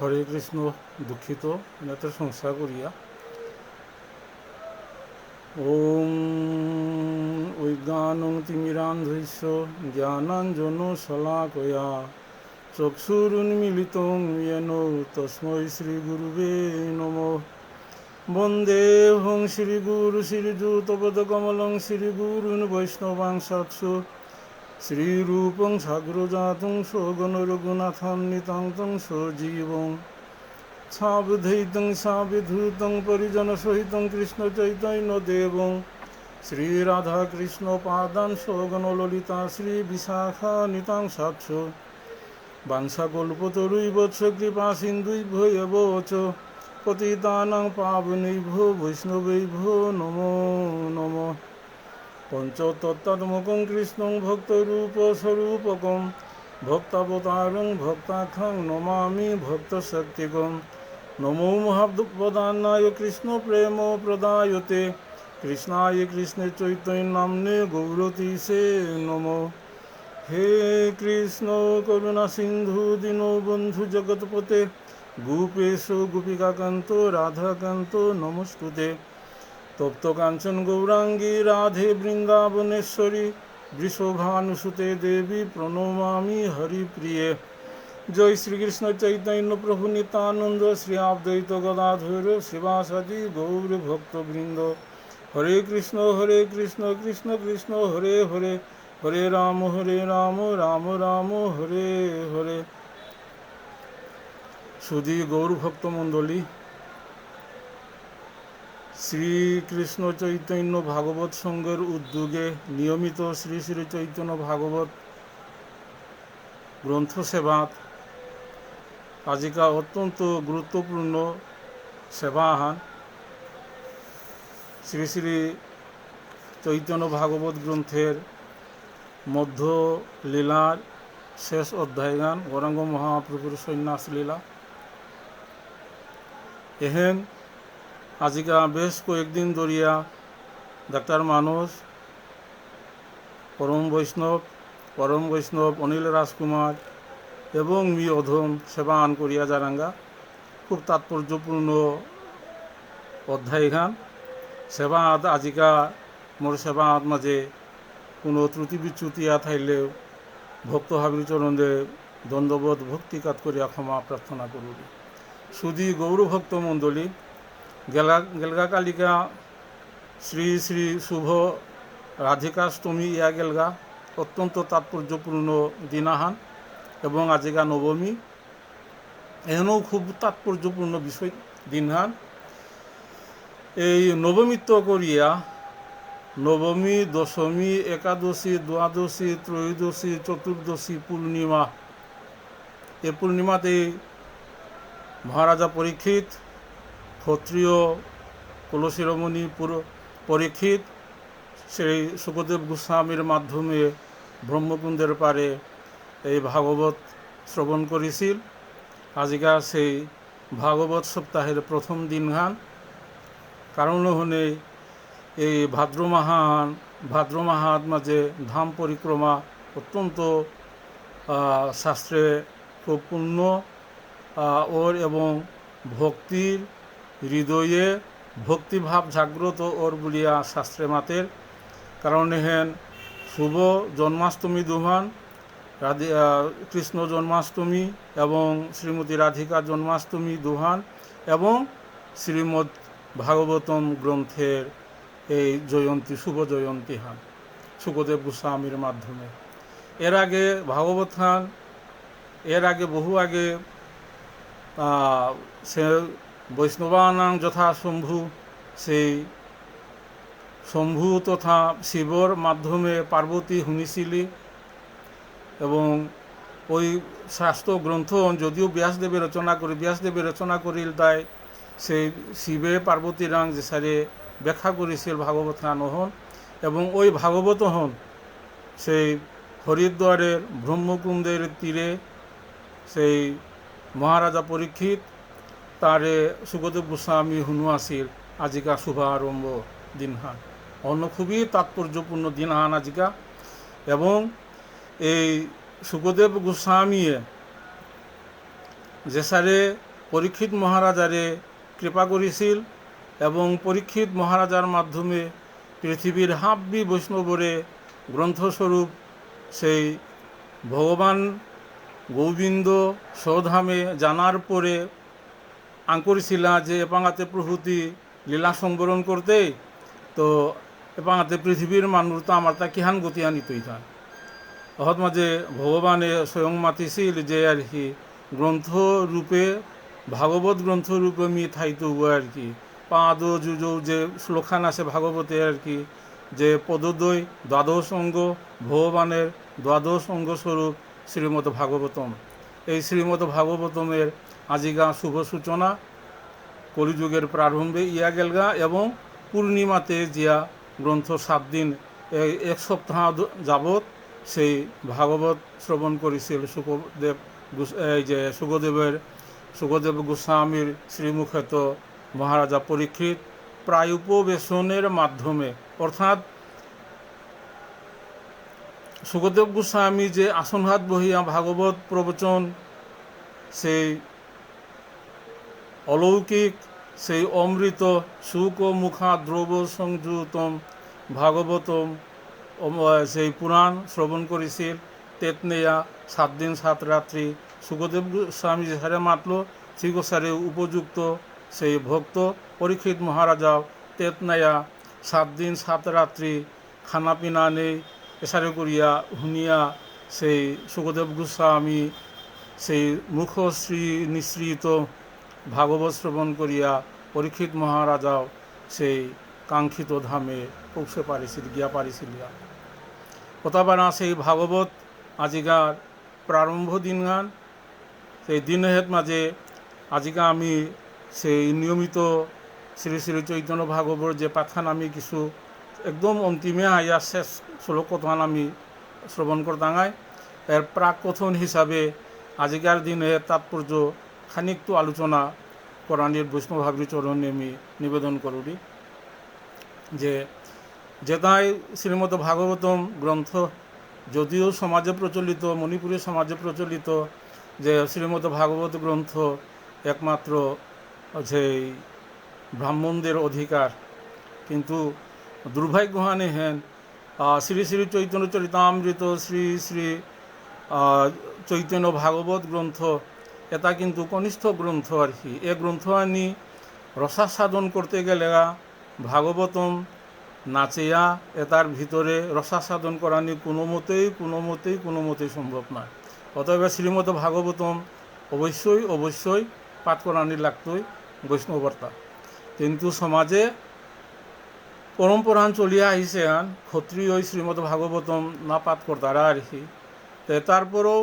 হরে কৃষ্ণ। দুঃখিত এনাতে সংসার করিয়া। ওম অজ্ঞানং তিমিরান্ধস্য জ্ঞানাঞ্জন শলাকয়া চক্ষুরুন্মিলিতং येन তস্मै শ্রীগুরুবে নমঃ। বন্দেহং শ্রীগুরু শ্রীযুতপদকমলং শ্রীগুরুन् বৈষ্ণবাংশৎস শ্রীরূপং সাগ্রজাতং সগণ রঘুনাথান্বিতাং সজীবং সাবধৈতং সাবিধূতং পরিজনসহিতং কৃষ্ণচৈতন্যদেবং শ্রীরাধাকৃষ্ণপাদান সগণ ললিতা শ্রীবিশাখানিতাং সাৎস বাঞ্ছাকল্পতরুইবৎস কৃপা সিন্ধুভ্যো এব চ পতিতানাং পাবনেভ্যো বৈষ্ণবেভ্যো নমো নমঃ। পঞ্চতত্ত্বাত্মকং কৃষ্ণং ভক্তরূপস্বরূপকং ভক্তাবতারং ভক্তাখ্যাং নমামি ভক্তশক্তিকং। নমো মহাপ্রদানায় কৃষ্ণ প্রেম প্রদায়তে কৃষ্ণায় কৃষ্ণ চৈতন্যনাম্নে গৌরতীশে নমঃ। হে কৃষ্ণ করুণা সিন্ধু দীনবন্ধু জগৎপতে গোপেশ গোপিকাকান্ত রাধাকান্ত নমস্তুতে। তপ্ত কাঞ্চন গৌরাঙ্গী রাধে বৃন্দাবনেশ্বরী বৃষভানুসুতে দেবী প্রণমামি হরিপ্রিয়ে। জয় শ্রীকৃষ্ণ চৈতন্য প্রভু নিত্যানন্দ শ্রী অদ্বৈত গদাধর শিবাসাদি গৌর ভক্তবৃন্দ। হরে কৃষ্ণ কৃষ্ণ কৃষ্ণ হরে হরে হরে রাম রাম রাম হরে হরে। সুধী গৌর ভক্তমণ্ডলী, শ্রীকৃষ্ণ চৈতন্য ভাগবত সংঘের উদ্যোগে নিয়মিত শ্রী শ্রী চৈতন্য ভাগবত গ্রন্থ সেবাত আজিকা অত্যন্ত গুরুত্বপূর্ণ সেবা আহান। শ্রী শ্রী চৈতন্য ভাগবত গ্রন্থের মধ্য লীলার শেষ অধ্যায় গান গৌরাঙ্গ মহাপ্রভুর সন্ন্যাস লীলা। এহেন আজিকা বেশ কয়েকদিন ধরিয়া ডাক্তার মানস পরম বৈষ্ণব অনিল রাজকুমার এবং মি অধম সেবা আন করিয়া জারাঙ্গা। খুব তাৎপর্যপূর্ণ অধ্যায় গান সেবা আজিকা মোর সেবা মাঝে কোনো ত্রুটি বিচ্যুতিয়া থাইলেও ভক্ত হাবির চরণে দণ্ডবোধ ভক্তিকাত করিয়া ক্ষমা প্রার্থনা করুন। সুধী গৌর ভক্ত মণ্ডলী, গেলগা কালিকা শ্রী শ্রী শুভ রাধিকাষ্টমী ইয়া গেলগা অত্যন্ত তাৎপর্যপূর্ণ দিনাহান এবং আজিকা নবমী এহেনও খুব তাৎপর্যপূর্ণ বিষয় দিনহান। এই নবমীত্ব করিয়া নবমী দশমী একাদশী দ্বাদশী ত্রয়োদশী চতুর্দশী পূর্ণিমা, এই পূর্ণিমাতে মহারাজা পরীক্ষিত ক্ষত্রিয় কুলশিরোমণি পরীক্ষিত সেই সুখদেব গোস্বামীর মাধ্যমে ব্রহ্মকুণ্ডের পারে এই ভাগবত শ্রবণ করেছিল। আজিকা সেই ভাগবত সপ্তাহের প্রথম দিনহান। কারণ হনে এই ভাদ্র মাহাত মাঝে ধাম পরিক্রমা অত্যন্ত শাস্ত্রে খুব পূর্ণ ওর এবং ভক্তির হৃদয়ে ভক্তিভাব জাগ্রত ওর বলিয়া শাস্ত্রে মাতের। কারণ হেন শুভ জন্মাষ্টমী দুহান কৃষ্ণ জন্মাষ্টমী এবং শ্রীমতী রাধিকা জন্মাষ্টমী দুহান এবং শ্রীমদ্ ভাগবতম গ্রন্থের এই জয়ন্তী শুভ জয়ন্তী হান সুখদেব গোস্বামীর মাধ্যমে। এর আগে ভাগবত হান বহু আগে সে বৈষ্ণবানাং যথা শম্ভু, সেই শম্ভু তথা শিবর মাধ্যমে পার্বতী শুনিছিলি এবং ওই শাস্ত্র গ্রন্থ যদিও ব্যাসদেবে রচনা করিল তাই সেই শিবে পার্বতীরাং যে সারে ব্যাখ্যা করেছিল ভাগবত হন এবং ওই ভাগবত হন সেই হরিদ্বারের ব্রহ্মকুণ্ডের তীরে সেই মহারাজা পরীক্ষিত তারে সুখদেব গোস্বামী শুনু আসিল আজিকা শুভারম্ভ দিনহান। অন্য খুবই তাৎপর্যপূর্ণ দিনহান আজিকা। এবং এই সুখদেব গোস্বামীয়ে যে সারে পরীক্ষিত মহারাজারে কৃপা করেছিল এবং পরীক্ষিত মহারাজার মাধ্যমে পৃথিবীর হাব্বি বৈষ্ণবরে গ্রন্থস্বরূপ সেই ভগবান গোবিন্দ স্বধামে জানার পরে আঙ্করিছিলা যে এপাঙাতে প্রভূতি লীলা সংবরণ করতে, তো এপাঙাতে পৃথিবীর মানুষ তো আমার তা কিহান গতি আনিতই থান অহত মাঝে ভগবানে স্বয়ং মাতিছিল যে আর কি গ্রন্থ রূপে ভাগবত গ্রন্থ রূপে মি থাইতো আর কি পাদ যুজৌ যে শ্লোকখান আছে ভাগবতে আর কি যে পদদ্বয় দ্বাদশ অঙ্গ ভগবানের দ্বাদশ অঙ্গ স্বরূপ শ্রীমদ্ ভাগবতম। এই শ্রীমদ্ ভাগবতমের আজিগা শুভ সূচনা কলিযুগের প্রারম্ভে ইয়া গেলগা এবং পূর্ণিমাতে জিয়া গ্রন্থ 7 দিন এক সপ্তাহ যাবৎ সেই ভাগবত শ্রবণ করেছিল সুখদেব এই যে সুখদেব গোস্বামীর শ্রীমুখেত মহারাজা পরীক্ষিত প্রায় উপবেশনের মাধ্যমে, অর্থাৎ সুখদেব গোস্বামী যে আসনহাত বহিয়া ভাগবত প্রবচন সেই অলৌকিক সেই অমৃত সুখ ও মুখা দ্রব সংযুতম ভাগবতম সেই পুরাণ শ্রবণ করেছিল তেতনেয়া 7 দিন 7 রাত্রি। সুখদেব গোস্বামী যেসারে মাতল ঠিক সারে উপযুক্ত সেই ভক্ত পরীক্ষিত মহারাজা তেতনেয়া 7 দিন 7 রাত্রি খানা পিনা নেই এসারে করিয়া শুনিয়া সেই সুখদেব গোস্বামী সেই মুখশ্রী নিঃসৃত ভাগবত শ্রবণ করিয়া পরীক্ষিত মহারাজাও সেই কাঙ্ক্ষিত ধামে পৌঁছে পারিছিল গিয়া পারিছিলিয়া। কথাবানা সেই ভাগবত আজিকার প্রারম্ভ দিনগান সেই দিনের মাঝে আজিকা আমি সেই নিয়মিত শ্রী শ্রী চৈতন্য ভাগবত যে পাঠান আমি কিছু একদম অন্তিমে আইয়া শেষ শ্লোক কথান আমি শ্রবণ করতাঙাই এর প্রাক কথন হিসাবে আজিকার দিনে তাৎপর্য খানিকটু আলোচনা করানির বৈষ্ণবভাবী চরণে আমি নিবেদন করি যে যেটাই শ্রীমদ্ ভাগবতম গ্রন্থ যদিও সমাজে প্রচলিত মণিপুরী সমাজে প্রচলিত যে শ্রীমদ্ ভাগবত গ্রন্থ একমাত্র যে ব্রাহ্মণদের অধিকার, কিন্তু দুর্ভাগ্যহানি হেন শ্রী শ্রী চৈতন্য চরিতামৃত শ্রী শ্রী চৈতন্য ভাগবত গ্রন্থ এটা কিন্তু কনিষ্ঠ গ্রন্থ আর কি। এ গ্রন্থ আনি রসাস্বাদন করতে গেলে ভাগবতম নাচেয়া এটার ভিতরে রসাস্বাদন করানি কোনো মতেই সম্ভব নয়। অতএব শ্রীমদ্ ভাগবতম অবশ্যই পাঠ করানি লাগতই বৈষ্ণবর্তা, কিন্তু সমাজে পরম্পরান চলিয়া আহিছে আন ক্ষত্রিয় শ্রীমদ্ ভাগবতম না পাঠ করতারা আর কি। তারপরেও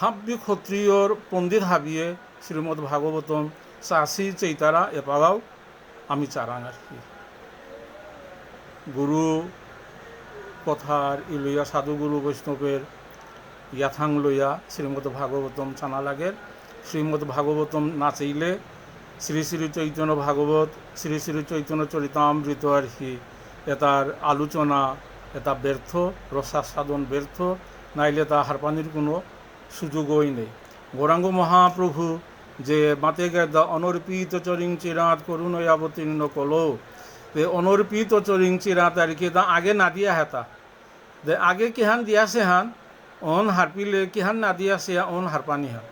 হাব্বি ক্ষত্রিয়র পণ্ডিত হাবিয়ে শ্রীমদ্ ভাগবতম চাষি চেইতারা এপাগাও আমি চারাং আর কি। গুরু কথার ইলইয়া সাধুগুরু বৈষ্ণবের ইয়াথাং লইয়া শ্রীমদ্ ভাগবতম চানা লাগের। শ্রীমদ্ ভাগবতম না চাইলে শ্রী শ্রী চৈতন্য ভাগবত শ্রী শ্রী চৈতন্য চরিতামৃত আর কি এটার আলোচনা এটা ব্যর্থ, রসাস্বাদন ব্যর্থ, নাইলে তা হারপানির কোনো সুযোগই নেই। গৌরাঙ্গ মহাপ্রভু যে মাতে গেদা অনর্পিত চরিং চিরাত করুণয় অবতীর্ণ কলো, যে অনর্পিত চরিং চিরাত আর কি দা আগে না দিয়া হেতা দে আগে কিহান দিয়াছে হান অন হারপিলে কিহান না দিয়াছে অন হারপানি হান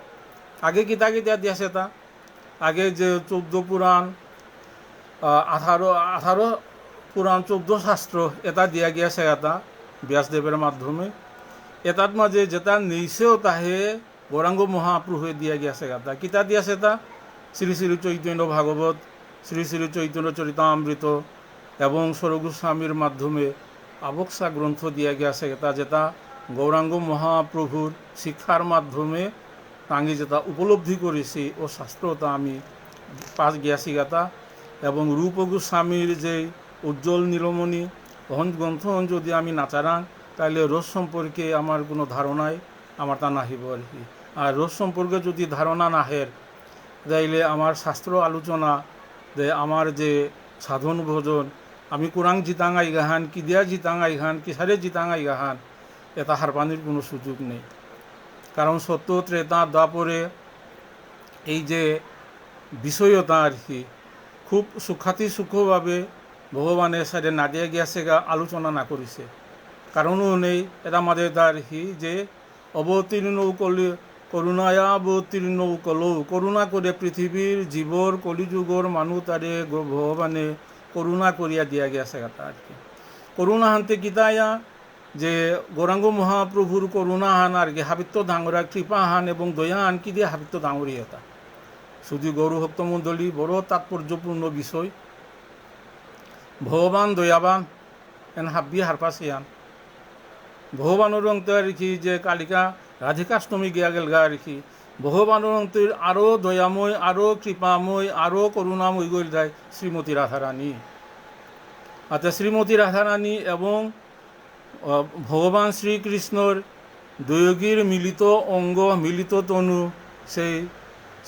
আগে কিতা দিয়াছে তা আগে যে 14 পুরাণ 18 পুরাণ 14 শাস্ত্র এটা দিয়া গিয়াছে এটা ব্যাসদেবের মাধ্যমে। এটার মাঝে যেটা নেইছেও তাহে গৌরাঙ্গ মহাপ্রভুয়ে দিয়া গিয়াছে এটা কিতা দিয়াছে তা শ্রী শ্রী চৈতন্য ভাগবত শ্রী শ্রী চৈতন্য চরিতামৃত এবং স্বরূপস্বামীর মাধ্যমে আবক্সা গ্রন্থ দিয়া গিয়াছে এটা যেটা গৌরাঙ্গ মহাপ্রভুর শিক্ষার মাধ্যমে তাঙ্গি যেটা উপলব্ধি করেছি ও শাস্ত্রতা আমি পাশ গিয়াছি গাতা। এবং রূপ গোস্বামীর যে উজ্জ্বল নীলমণি অহন গ্রন্থ যদি আমি নাচারাং তাহলে রস সম্পর্কে আমার কোনো ধারণাই আমার তা নাহিব আর কি। আর রস সম্পর্কে যদি ধারণা নাহের তাইলে আমার শাস্ত্র আলোচনা যে আমার যে সাধন ভোজন আমি কোরআন জিতাঙ্গাই গাহান কি দিয়া জিতাঙ্গাই গাহান কি সারে জিতাঙ্গাই গাহান এটা হারপানির কোনো সুযোগ নেই। কারণ সত্য ত্রেতা দ্বাপরে এই যে বিষয়তা আর কি খুব সূক্ষ্মভাবে ভগবানের সাথে না দিয়ে গিয়েছে আলোচনা না করেছে। কারণও নেই, এটা মাঝে তার কি যে অবতীর্ণ কলি করুণায়া অবতীর্ণ কলৌ, করুণা করে পৃথিবীর জীবর কলিযুগর মানুষ তারে ভগবানে করুণা করিয়া দিয়া গিয়েছে আর কি। করুণা হানতে গীতায়া যে গৌরাঙ্গ মহাপ্রভুর করুণা হান আর কি হাবিত্য ডাঙরা কৃপা হান এবং দয়া হান কি দিয়ে হাবিত্য ডাঙরি এটা শুধু গৌর ভক্তমণ্ডলী বড় তাৎপর্যপূর্ণ বিষয়। ভগবান দয়াবান এন হাব্বি হারপাসিয়ান ভগবানের অন্তে আর কি যে কালিকা রাধিকাষ্টমী গিয়া গেল গা আর কি ভগবানের অন্তের আরও দয়াময় আরও কৃপাময় আরও করুণাময় গল যায় শ্রীমতী রাধারানী। আচ্ছা, শ্রীমতী রাধারানী এবং ভগবান শ্রীকৃষ্ণর দয়োগীর মিলিত অঙ্গ মিলিত তনু সেই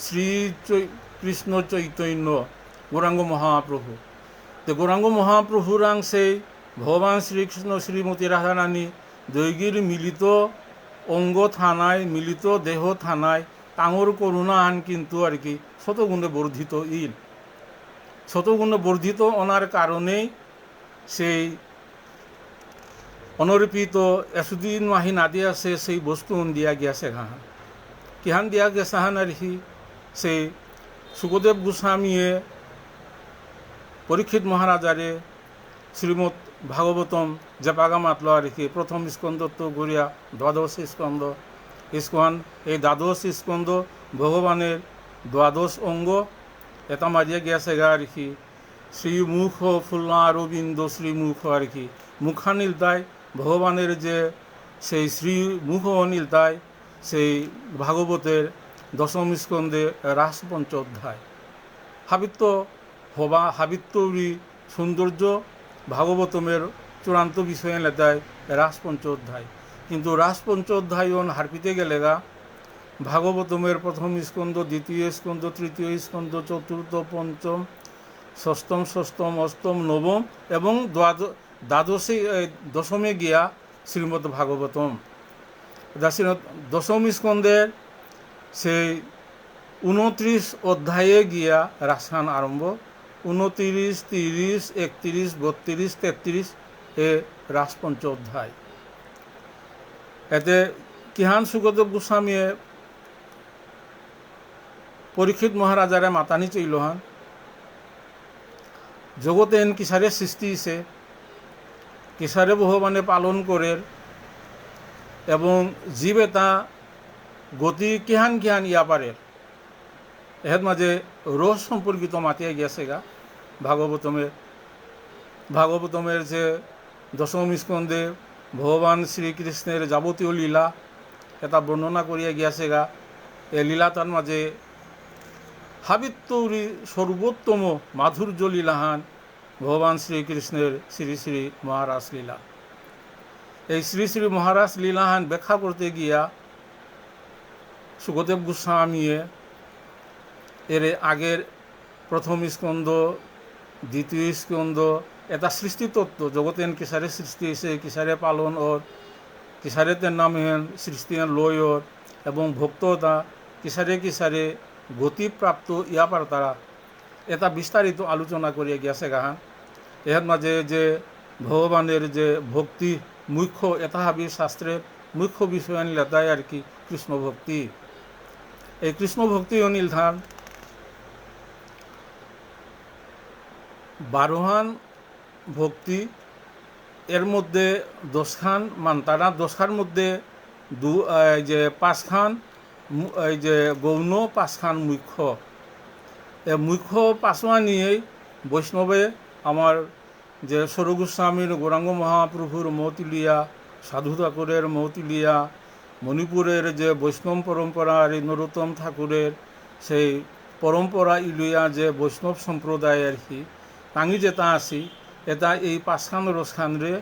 শ্রী কৃষ্ণ চৈতন্য গৌরাঙ্গ মহাপ্রভু। তো গৌরাঙ্গ মহাপ্রভুরাং সেই ভগবান শ্রীকৃষ্ণ শ্রীমতী রাধারানী দৈগীর মিলিত অঙ্গ থানায় মিলিত দেহ থানায় তাঙর করুণা আন কিন্তু আর কি শতগুণে বর্ধিত শতগুণে বর্ধিত ওনার কারণেই সেই অনর্পিত এসুদিন মাহি না দিয়া সেই বস্তু দিয়া গিয়াছে ঘাহান কিহান দিয়া গেছে হান আর কি সেই সুখদেব গোস্বামীয়ে পরীক্ষিত মহারাজারে শ্রীমৎ ভাগবতম জেপাগা মাতল আর কি প্রথম স্কন্দ তো গড়িয়া দ্বাদশ স্কন্দ ইস্কন এই দ্বাদশ স্কন্দ ভগবানের দ্বাদশ অঙ্গ এটা মারিয়া গিয়াছে গা আর কি শ্রীমুখ ফুল্লা অরবিন্দ শ্রীমুখ আর কি মুখা নীলতায় ভগবানের যে সেই শ্রীমুখ নীলতায় সেই ভাগবতের দশম স্কন্ধে রাস পঞ্চ অধ্যায় হাবিত্য হবা হাবিত্যরি সৌন্দর্য ভাগবতমের চূড়ান্ত বিষয়ে লেতায় রাস পঞ্চ অধ্যায়। কিন্তু রাস পঞ্চ অধ্যায় হারপিতে গেলে গা ভাগবতমের প্রথম স্কন্ধ দ্বিতীয় স্কন্ধ তৃতীয় স্কন্ধ চতুর্থ পঞ্চম ষষ্ঠম অষ্টম নবম এবং দশমে গিয়া শ্রীমদ্ ভাগবতম দশম স্কন্ধের সেই 29 অধ্যায়ে গিয়া রাসায়ন আরম্ভ 29, 30, 31, 32, 33 এ রাসপঞ্চ অধ্যায়। এতে কিহান সুখদেব গোস্বামীয়ে পরীক্ষিত মহারাজারে মাতানি চইল হান জগতে এন কিসারে সৃষ্টি হয়েছে কিসারে ভগবানে পালন করে এবং জীব এটা গতি কিহান কিহান ইয়া পারে এর মাঝে রস সম্পর্কিত মাতিয়া গেছে গা ভাগবতমের যে দশম স্কন্ধে ভগবান শ্রীকৃষ্ণের যাবতীয় লীলা এটা বর্ণনা করিয়া গিয়াছে গা এই লীলা তার মাঝে হাবিত্যৌরি সর্বোত্তম মাধুর্য লীলাহান ভগবান শ্রীকৃষ্ণের শ্রী শ্রী মহারাজ লীলা। এই শ্রী শ্রী মহারাজ লীলাহান ব্যাখ্যা করতে গিয়া সুখদেব গোস্বামীয়ে এর আগের প্রথম স্কন্ধ দ্বিতীয় স্কন্ধ এটা সৃষ্টিতত্ত্ব জগতেন কিসারে সৃষ্টি হয়েছে কিসারে পালন ওর কিসারে তের নাম হেন সৃষ্টি লয় ওর এবং ভক্ততা কিসারে গতিপ্রাপ্ত ইয়াপার তারা এটা বিস্তারিত আলোচনা করিয়া গিয়াছে গাহান। এর মাঝে যে ভগবানের যে ভক্তি মুখ্য এটা হাবি শাস্ত্রের মুখ্য বিষয় আনিলে তাই আর কি কৃষ্ণ ভক্তি। এই কৃষ্ণ ভক্তি অনিল ধান 12 ভক্তি এর মধ্যে 10 মানতারা 10 মধ্যে যে 5 এই যে গৌণ 5 মুখ্য এই মুখ্য 5 নিয়েই বৈষ্ণবে আমার যে স্বরূপগোস্বামীর গৌরাঙ্গ মহাপ্রভুর মৌতিলিয়া সাধু ঠাকুরের মৌতিলিয়া মণিপুরের যে বৈষ্ণব পরম্পরা আর নরোত্তম ঠাকুরের সেই পরম্পরা ইলুয়া যে বৈষ্ণব সম্প্রদায় আর কি তাঙি যেটা আছি এটা এই 5 রসখানরে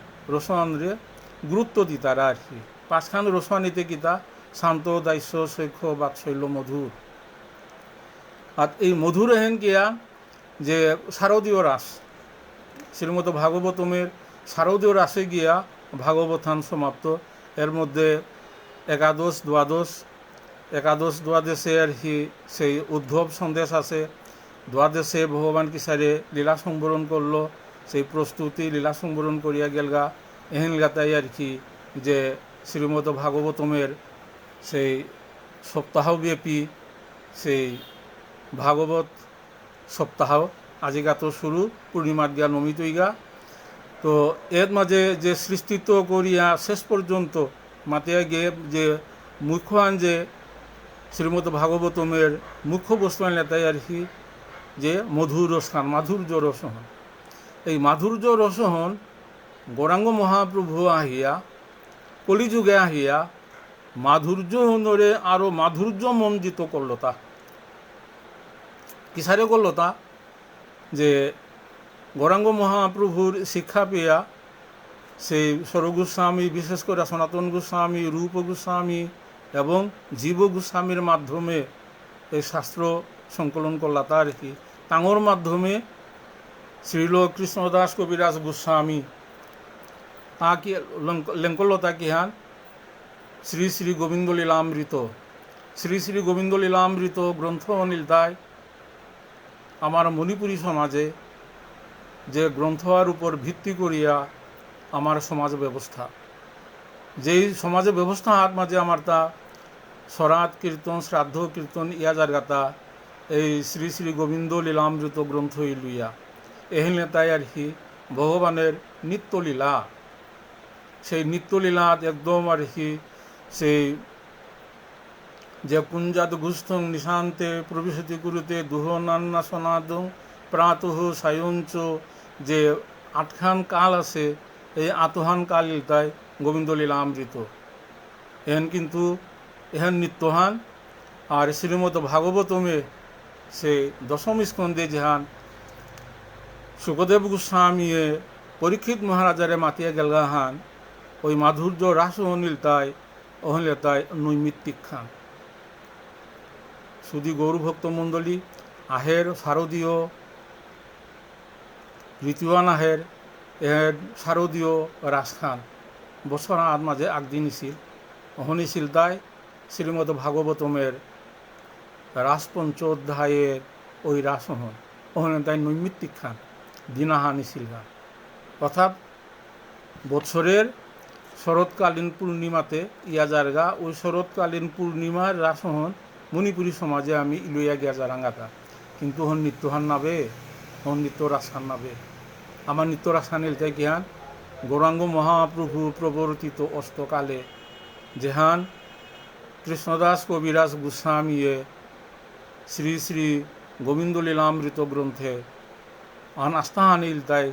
গুরুত্ব দিতারা আর কি 5 রসমানিতে কিতা শান্ত দাস্য সৈক্ষ বাৎসল্য মধুর আর এই মধুর হেন কিয়া যে শারদীয় রাস শ্রীমদ ভাগবতমের শারদীয় রাসে গিয়া ভাগবতান সমাপ্ত। এর মধ্যে একাদশ দ্বাদশে আর কি সেই উদ্ধব সন্দেশ আছে দ্বাদশে ভগবান কিসারে লীলা সংবরণ করলো, সেই প্রস্তুতি লীলা সংবরণ করিয়া গেলগা। এহেন গাতাই আর কি যে শ্রীমদ ভাগবতমের সেই সপ্তাহব্যাপী সেই ভাগবত সপ্তাহ আজিগা তো শুরু, পূর্ণিমার গিয়া নমিতইগা। তো এর মাঝে যে সৃষ্টিত্ব করিয়া শেষ পর্যন্ত মাতিয়া গিয়ে যে মুখ্য আন যে শ্রীমদ ভাগবতমের মুখ্য বস্তু আনলেতাই আর কি যে মধুর স্থান, মাধুর্য রসহন। এই মাধুর্য রসহন গৌরাঙ্গ মহাপ্রভু আহিয়া কলিযুগে আহিয়া মাধুর্য হনরে আরও মাধুর্য মণ্ডিত করল। তা কিসারে করল? তা যে গৌরাঙ্গ মহাপ্রভুর শিক্ষা পেয়া সেই স্বরূপ-গোস্বামী, বিশেষ করে সনাতন গোস্বামী, রূপ গোস্বামী এবং জীব গোস্বামীর মাধ্যমে এই শাস্ত্র সংকলন করলা। তার কি তাঙর মাধ্যমে শ্রীল কৃষ্ণদাস কবিরাজ গোস্বামী তাকে লেঙ্কল তাকে হান শ্রী শ্রী গোবিন্দ লীলামৃত, শ্রী শ্রী গোবিন্দ লীলামৃত গ্রন্থ অনিলতায় আমার মণিপুরী সমাজে যে গ্রন্থর উপর ভিত্তি করিয়া আমার সমাজ ব্যবস্থা, যেই সমাজ ব্যবস্থা হাত মাঝে আমার তা সরাত কীর্তন, শ্রাদ্ধ কীর্তন ইয়াজার গাতা এই শ্রী শ্রী গোবিন্দ লীলামৃত গ্রন্থ লইয়া এহেলে তাই আর কি ভগবানের নিত্যলীলা, সেই নিত্যলীলাত একদম আর কি সেই যে কুঞ্জাত গুস্থং নিশান্তে প্রবিশতি কুরুতে দুহনান্না সনাদং প্রাতঃ সায়ঞ্চ, যে আটখান কাল আছে এই আতহান কাল তাই গোবিন্দ লীলামৃত এহেন কিন্তু এহেন নিত্যহান। আর শ্রীমদ ভাগবতমে সে দশম স্কন্ধে যেহান সুখদেব গোস্বামীয়ে পরীক্ষিত মহারাজারে মাতিয়া গেলগা হান ওই মাধুর্য রাস অনিল তাই অহলে তাই নৈমিত্তিক খান। শুধু গৌরভক্ত মণ্ডলী আহের শারদীয় ঋতুয়ান আহের এর শারদীয় রাজখান বছর আদ মাঝে আগদিন ছিল অহনিছিল তাই শ্রীমদ ভাগবতমের রাজপঞ্চ অধ্যায়ের ওই রাসহন ওখানে তাই নৈমিত্তিক খান দিনাহানি ছিল গান। অর্থাৎ বছরের শরৎকালীন পূর্ণিমাতে ইয়াজারগা ওই শরৎকালীন পূর্ণিমার রাসহন মণিপুরী সমাজে আমি ইলইয়া গিয়া জারাঙ্গাতা, কিন্তু হন নিত্যহান নাবে, হন নিত্য রাসান নাবে। আমার নিত্য রাসানিল তাই জ্ঞান গৌরাঙ্গ মহাপ্রভু প্রবর্তিত অস্তকালে যেহান কৃষ্ণদাস কবিরাজ গোস্বামীয়ে শ্রী শ্রী গোবিন্দ লীলামৃত গ্রন্থে আন আস্থাহানিল তাই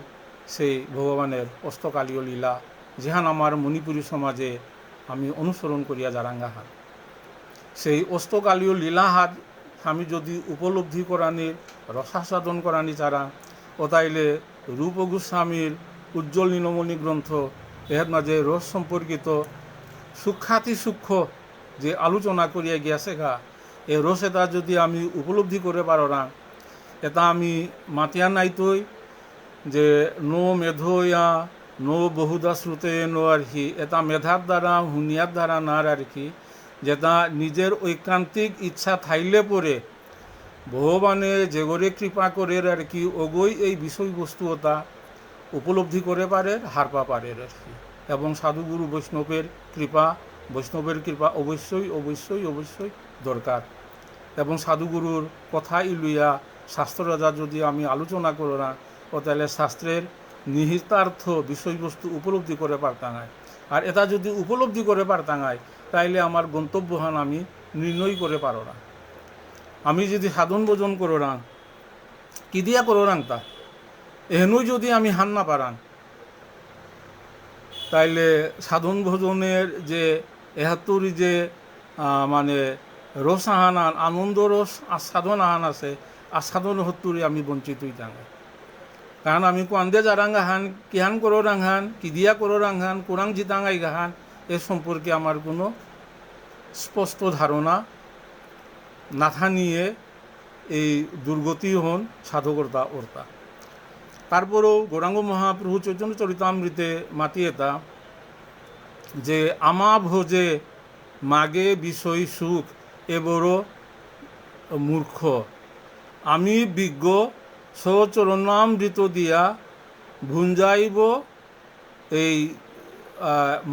সেই ভগবানের অস্তকালীয় লীলা যেহান আমার মণিপুরী সমাজে আমি অনুসরণ করিয়া জারাঙ্গা হাত। সেই অস্তকালীয় লীলা হাত আমি যদি উপলব্ধি করানির রসাস্বাদন করানি চারা ও তাইলে রূপ গোস্বামীর উজ্জ্বল নীলমণি গ্রন্থ এর মাঝে রস সম্পর্কিত সূক্ষাতি সূক্ষ্ম যে আলোচনা করিয়া গিয়াছে গা এই রস এটা যদি আমি উপলব্ধি করে পারো না, এটা আমি মাতিয়া নাইতই যে নো মেধয়া নো বহুদা শ্রুতে নো আর কি, এটা মেধার দ্বারা হুনিয়ার দ্বারা না আর কি, যেটা নিজের ঐকান্তিক ইচ্ছা থাইলে পরে ভগবানে যেগরে কৃপা করে আর কি ওগই এই বিষয়বস্তু ওটা উপলব্ধি করে পারে হারপা পারে আর কি। এবং সাধুগুরু বৈষ্ণবের কৃপা অবশ্যই অবশ্যই অবশ্যই দরকার। এবং সাধুগুরুর কথাই লইয়া শাস্ত্ররাজা যদি আমি আলোচনা করো না ও তাহলে শাস্ত্রের নিহিতার্থ বিষয়বস্তু উপলব্ধি করে পারতাঙায়। আর এটা যদি উপলব্ধি করে পারতাঙায় তাইলে আমার গন্তব্যহান আমি নির্ণয় করে পারো না। আমি যদি সাধন ভোজন করো রাং কি দিয়া করো রাং তা এহেনই যদি আমি হান না পারাং তাইলে সাধন ভোজনের যে এহাত্তর যে মানে রস আহান আনন্দ রস আস্বাদন আহান আছে আস্বাদন হত্তরে আমি বঞ্চিত হইতাম। কারণ আমি কোয়ান্দে জারাঙ্গা হান কিহান করো রাংহান কি দিয়া করো রাংহান কোরআন জিতাঙ্গাই গাহান এ সম্পর্কে আমার কোনো স্পষ্ট ধারণা না নিয়ে এই দুর্গতি হন সাধকর্তা ওর্তা। তারপরেও গৌরাঙ্গ মহাপ্রভু চৈতন্য চরিতামৃতে মাতিয়েতা যে আমা ভোজে মাগে বিষয় সুখ এ বড় মূর্খ, আমি বিজ্ঞ সচরণামৃত দিয়া ভুঞ্জাইব এই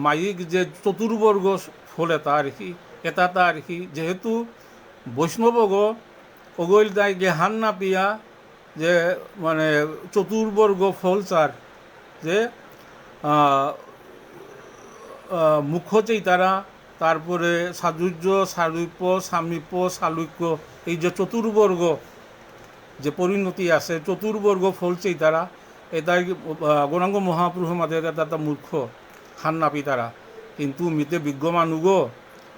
মাইক যে চতুর্বর্গ ফল এটা আর কি এটা আর কি যেহেতু বৈষ্ণবগ অগৈল তাই জ্ঞান না পিয়া যে মানে চতুর্বর্গ ফল চার যে মুখ্য চেইতারা, তারপরে সাজুজ্য, সারূপ্য, সামীপ্য, সালুক্য, এই যে চতুর্বর্গ যে পরিণতি আছে চতুর্বর্গ ফল চেইতারা এটাই গৌরাঙ্গ মহাপ্রভু মাঝে এটা মূর্খ হান নাপি তারা। কিন্তু মিতে বিজ্ঞ মানুগ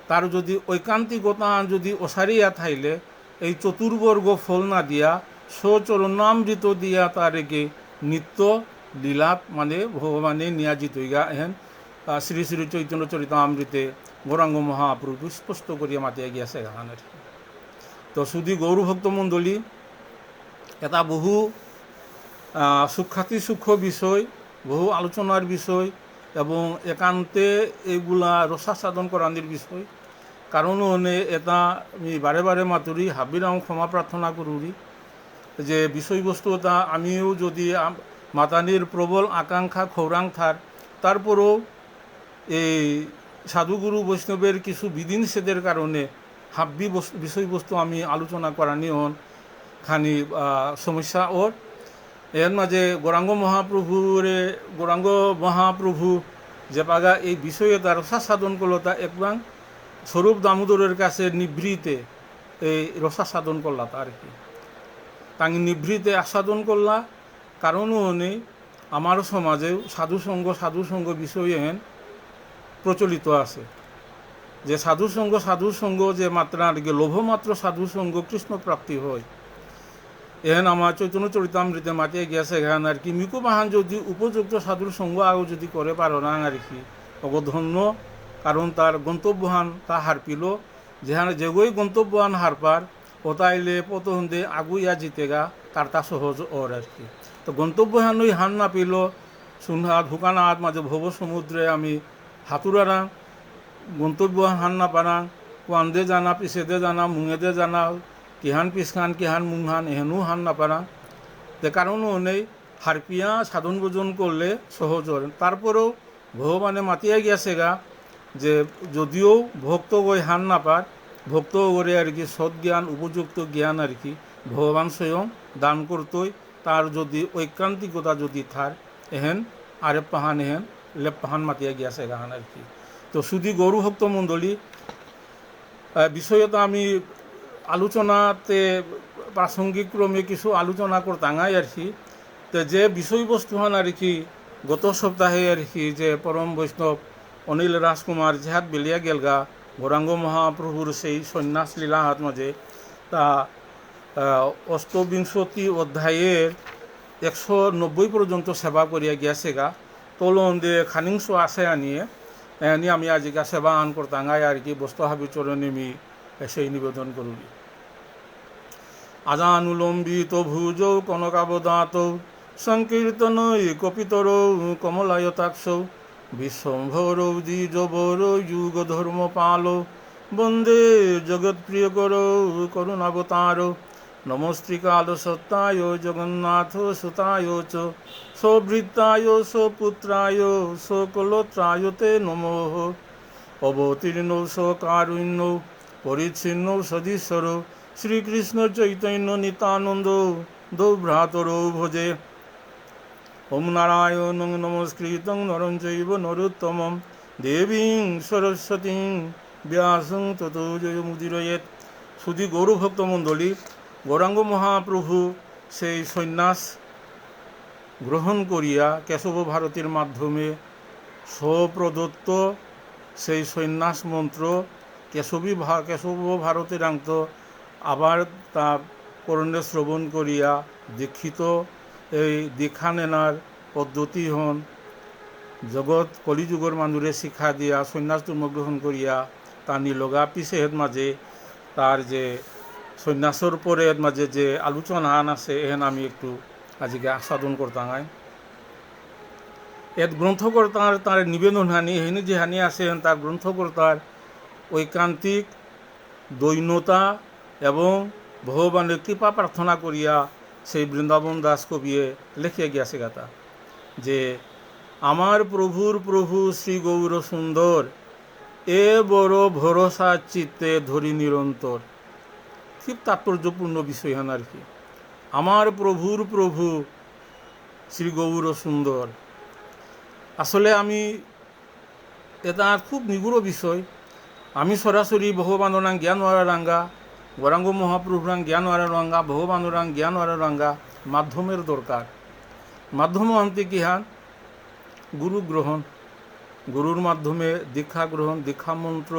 তার যদি ঐকান্তিকতা যদি অসারিয়া থাইলে এই চতুর্বর্গ ফল না দিয়া সচরণামৃত দিয়া তারেকে নিত্য লীলাত মানে ভগবানে নিয়াজিত হইগা এহেন শ্রী শ্রী চৈতন্য চরিতামৃতে গৌরাঙ্গ মহাপ্রভু স্পষ্ট করিয়া মাতিয়া গিয়াছে গানের। তো শুধু গৌরভক্ত মণ্ডলী এটা বহু সুখ্যাতি সূক্ষ্ম বিষয়, বহু আলোচনার বিষয় এবং একান্তে এগুলা রসাসাধন করানোর বিষয়। কারণ হনে এটা আমি বারে বারে মাতুরি হাবিরাম ক্ষমা প্রার্থনা করুরি যে বিষয়বস্তু এটা আমিও যদি মাতানির প্রবল আকাঙ্ক্ষা খৌরাং থার তারপরেও এই সাধুগুরু বৈষ্ণবের কিছু বিধিনিষেধের কারণে হাব্বি বিষয়বস্তু আমি আলোচনা করানি হন খানি সমস্যা ওর এর মাঝে গৌরাঙ্গ মহাপ্রভু যে পাগা এই বিষয়ে তার রসাসাধন করলো তা একবার স্বরূপ দামোদরের কাছে নিভৃতে এই রসাসাধন করলা তার কি তাকে নিভৃতে আস্বাদন করলা। কারণও নেই আমার সমাজেও সাধুসঙ্গ বিষয়ে প্রচলিত আছে যে সাধুসঙ্গ যে মাত্রা আর কি লোভমাত্র সাধুসঙ্গ কৃষ্ণ প্রাপ্তি হয়। এহেন আমার চৈতন্য চরিতামৃতে মাতিয়ে গিয়েছে এখান আর কি মিকু বাহান যদি উপযুক্ত সাধুর সঙ্গ আগে যদি করে পারো না আর কি অগধন্য, কারণ তার গন্তব্যহান তা হার পিল যেখানে যেগই গন্তব্যহান হার পার ওতাইলে পতহন্দে আগুইয়া জিতেগা তার তা সহজ ওর আর কি। তো গন্তব্যহান ওই হান না পিল সুনহাত ভুকানাথ মাঝে ভব সমুদ্রে আমি হাতুরারাং গন্তব্য হান না পারাং কোয়ান্দে জানা পিছেদে জানা মুঙেদে জানা কিহান পিছখান কিহান মুংহান এহেনও হান না পারাং। যে কারণও নেই হারপিয়া সাধন ভোজন করলে সহজ হয়। তারপরেও ভগবানে মাতিয়া গিয়াছে গা যে যদিও ভক্ত গই হান না পার ভক্ত করে আর কি সৎজ্ঞান উপযুক্ত জ্ঞান আর কি ভগবান স্বয়ং দান করতই তার যদি ঐকান্তিকতা যদি থার এহেন আরে পাহান এহেন লেপ পাহান মাতিয়া গিয়াছে গান আর কি। তো শুধু গৌর ভক্ত মণ্ডলী বিষয়টা আমি আলোচনাতে প্রাসঙ্গিক ক্রমে কিছু আলোচনা করতাঙাই আর কি। তো যে বিষয়বস্তু হন আর কি গত সপ্তাহে আর কি যে পরম বৈষ্ণব অনিল রাজকুমার জেহাত বেলিয়া গেলগা গৌরাঙ্গ মহাপ্রভুর সেই সন্ন্যাস লীলাহাত মাঝে তা অষ্টবিংশতি অধ্যায়ের 190 পর্যন্ত সেবা করিয়া গিয়াছে গা তলন্দে খানিংস আছে আনিয়ে এনি আমি আজিকা সেবা আন করতাঙাই আর কি বস্তহাবি চরণে মি সেই নিবেদন করুন। আজানুলম্বিত ভুজ কনকাবদাত সংকীর্তন কপিতর কমলায়তাক্ষ বিশ্বম্ভর দ্বিজবর যুগ ধর্ম পাল বন্দে জগৎপ্রিয় কর করুণাবতার নমস্ত্রিকাল সত্তায় জগন্নাথ সুতায় চ সবৃত্তায় সপুত্রায় সকলত্রায় তে নমঃ অবতীর্ণ সকারুণ্য পরিচ্ছিন্ন সদীশ্বর শ্রীকৃষ্ণ চৈতন্য নিত্যানন্দ দৌভ্রাতর ভজে ওম নারায়ণ নমস্কৃত নরং চৈব নরোত্তমম দেবীং সরস্বতীং ব্যাসং ততো জয়মুদীরয়েৎ। শুধু গৌরভক্ত মণ্ডলী গৌরাঙ্গ মহাপ্রভু সেই সন্ন্যাস গ্রহণ করিয়া কেশব ভারতীর মাধ্যমে স্বপ্রদত্ত সেই সন্ন্যাস মন্ত্র কেশব ভারতের আঙ্ক আবার তা করণে শ্রবণ করিয়া দীক্ষিত এই দীক্ষা নেনার পদ্ধতি হন জগৎ কলিযুগর মানুষে শিক্ষা দিয়া সন্ন্যাস ধর্ম গ্রহণ করিয়া তা নিলগা পিছে হেদ মাঝে তার যে সন্ন্যাসর পরে এর মাঝে যে আলোচনা হান আছে এহেন আমি একটু আজকে আস্বাদন করতাম। এর গ্রন্থকর্তার তার নিবেদন হানি এখানে যে হানি আছে তার গ্রন্থকর্তার ঐকান্তিক দৈন্যতা এবং ভগবানের কৃপা প্রার্থনা করিয়া সেই বৃন্দাবন দাস কবিয়ে লিখিয়া গিয়াছে গাতা যে আমার প্রভুর প্রভু শ্রী গৌর সুন্দর এ বড় ভরসা চিত্তে ধরি নিরন্তর। খুব তাৎপর্যপূর্ণ বিষয় হন আর কি। আমার প্রভুর প্রভু শ্রী গৌর সুন্দর, আসলে আমি এটা খুব নিগুড় বিষয়। আমি সরাসরি ভগবানরাং জ্ঞান রাঙ্গা, গৌরাঙ্গ মহাপ্রভুরাং জ্ঞান রাঙ্গা, ভগবানরাং জ্ঞান রাঙ্গা মাধ্যমের দরকার। মাধ্যম আনতে কি হান গুরু গ্রহণ, গুরুর মাধ্যমে দীক্ষা গ্রহণ, দীক্ষা মন্ত্র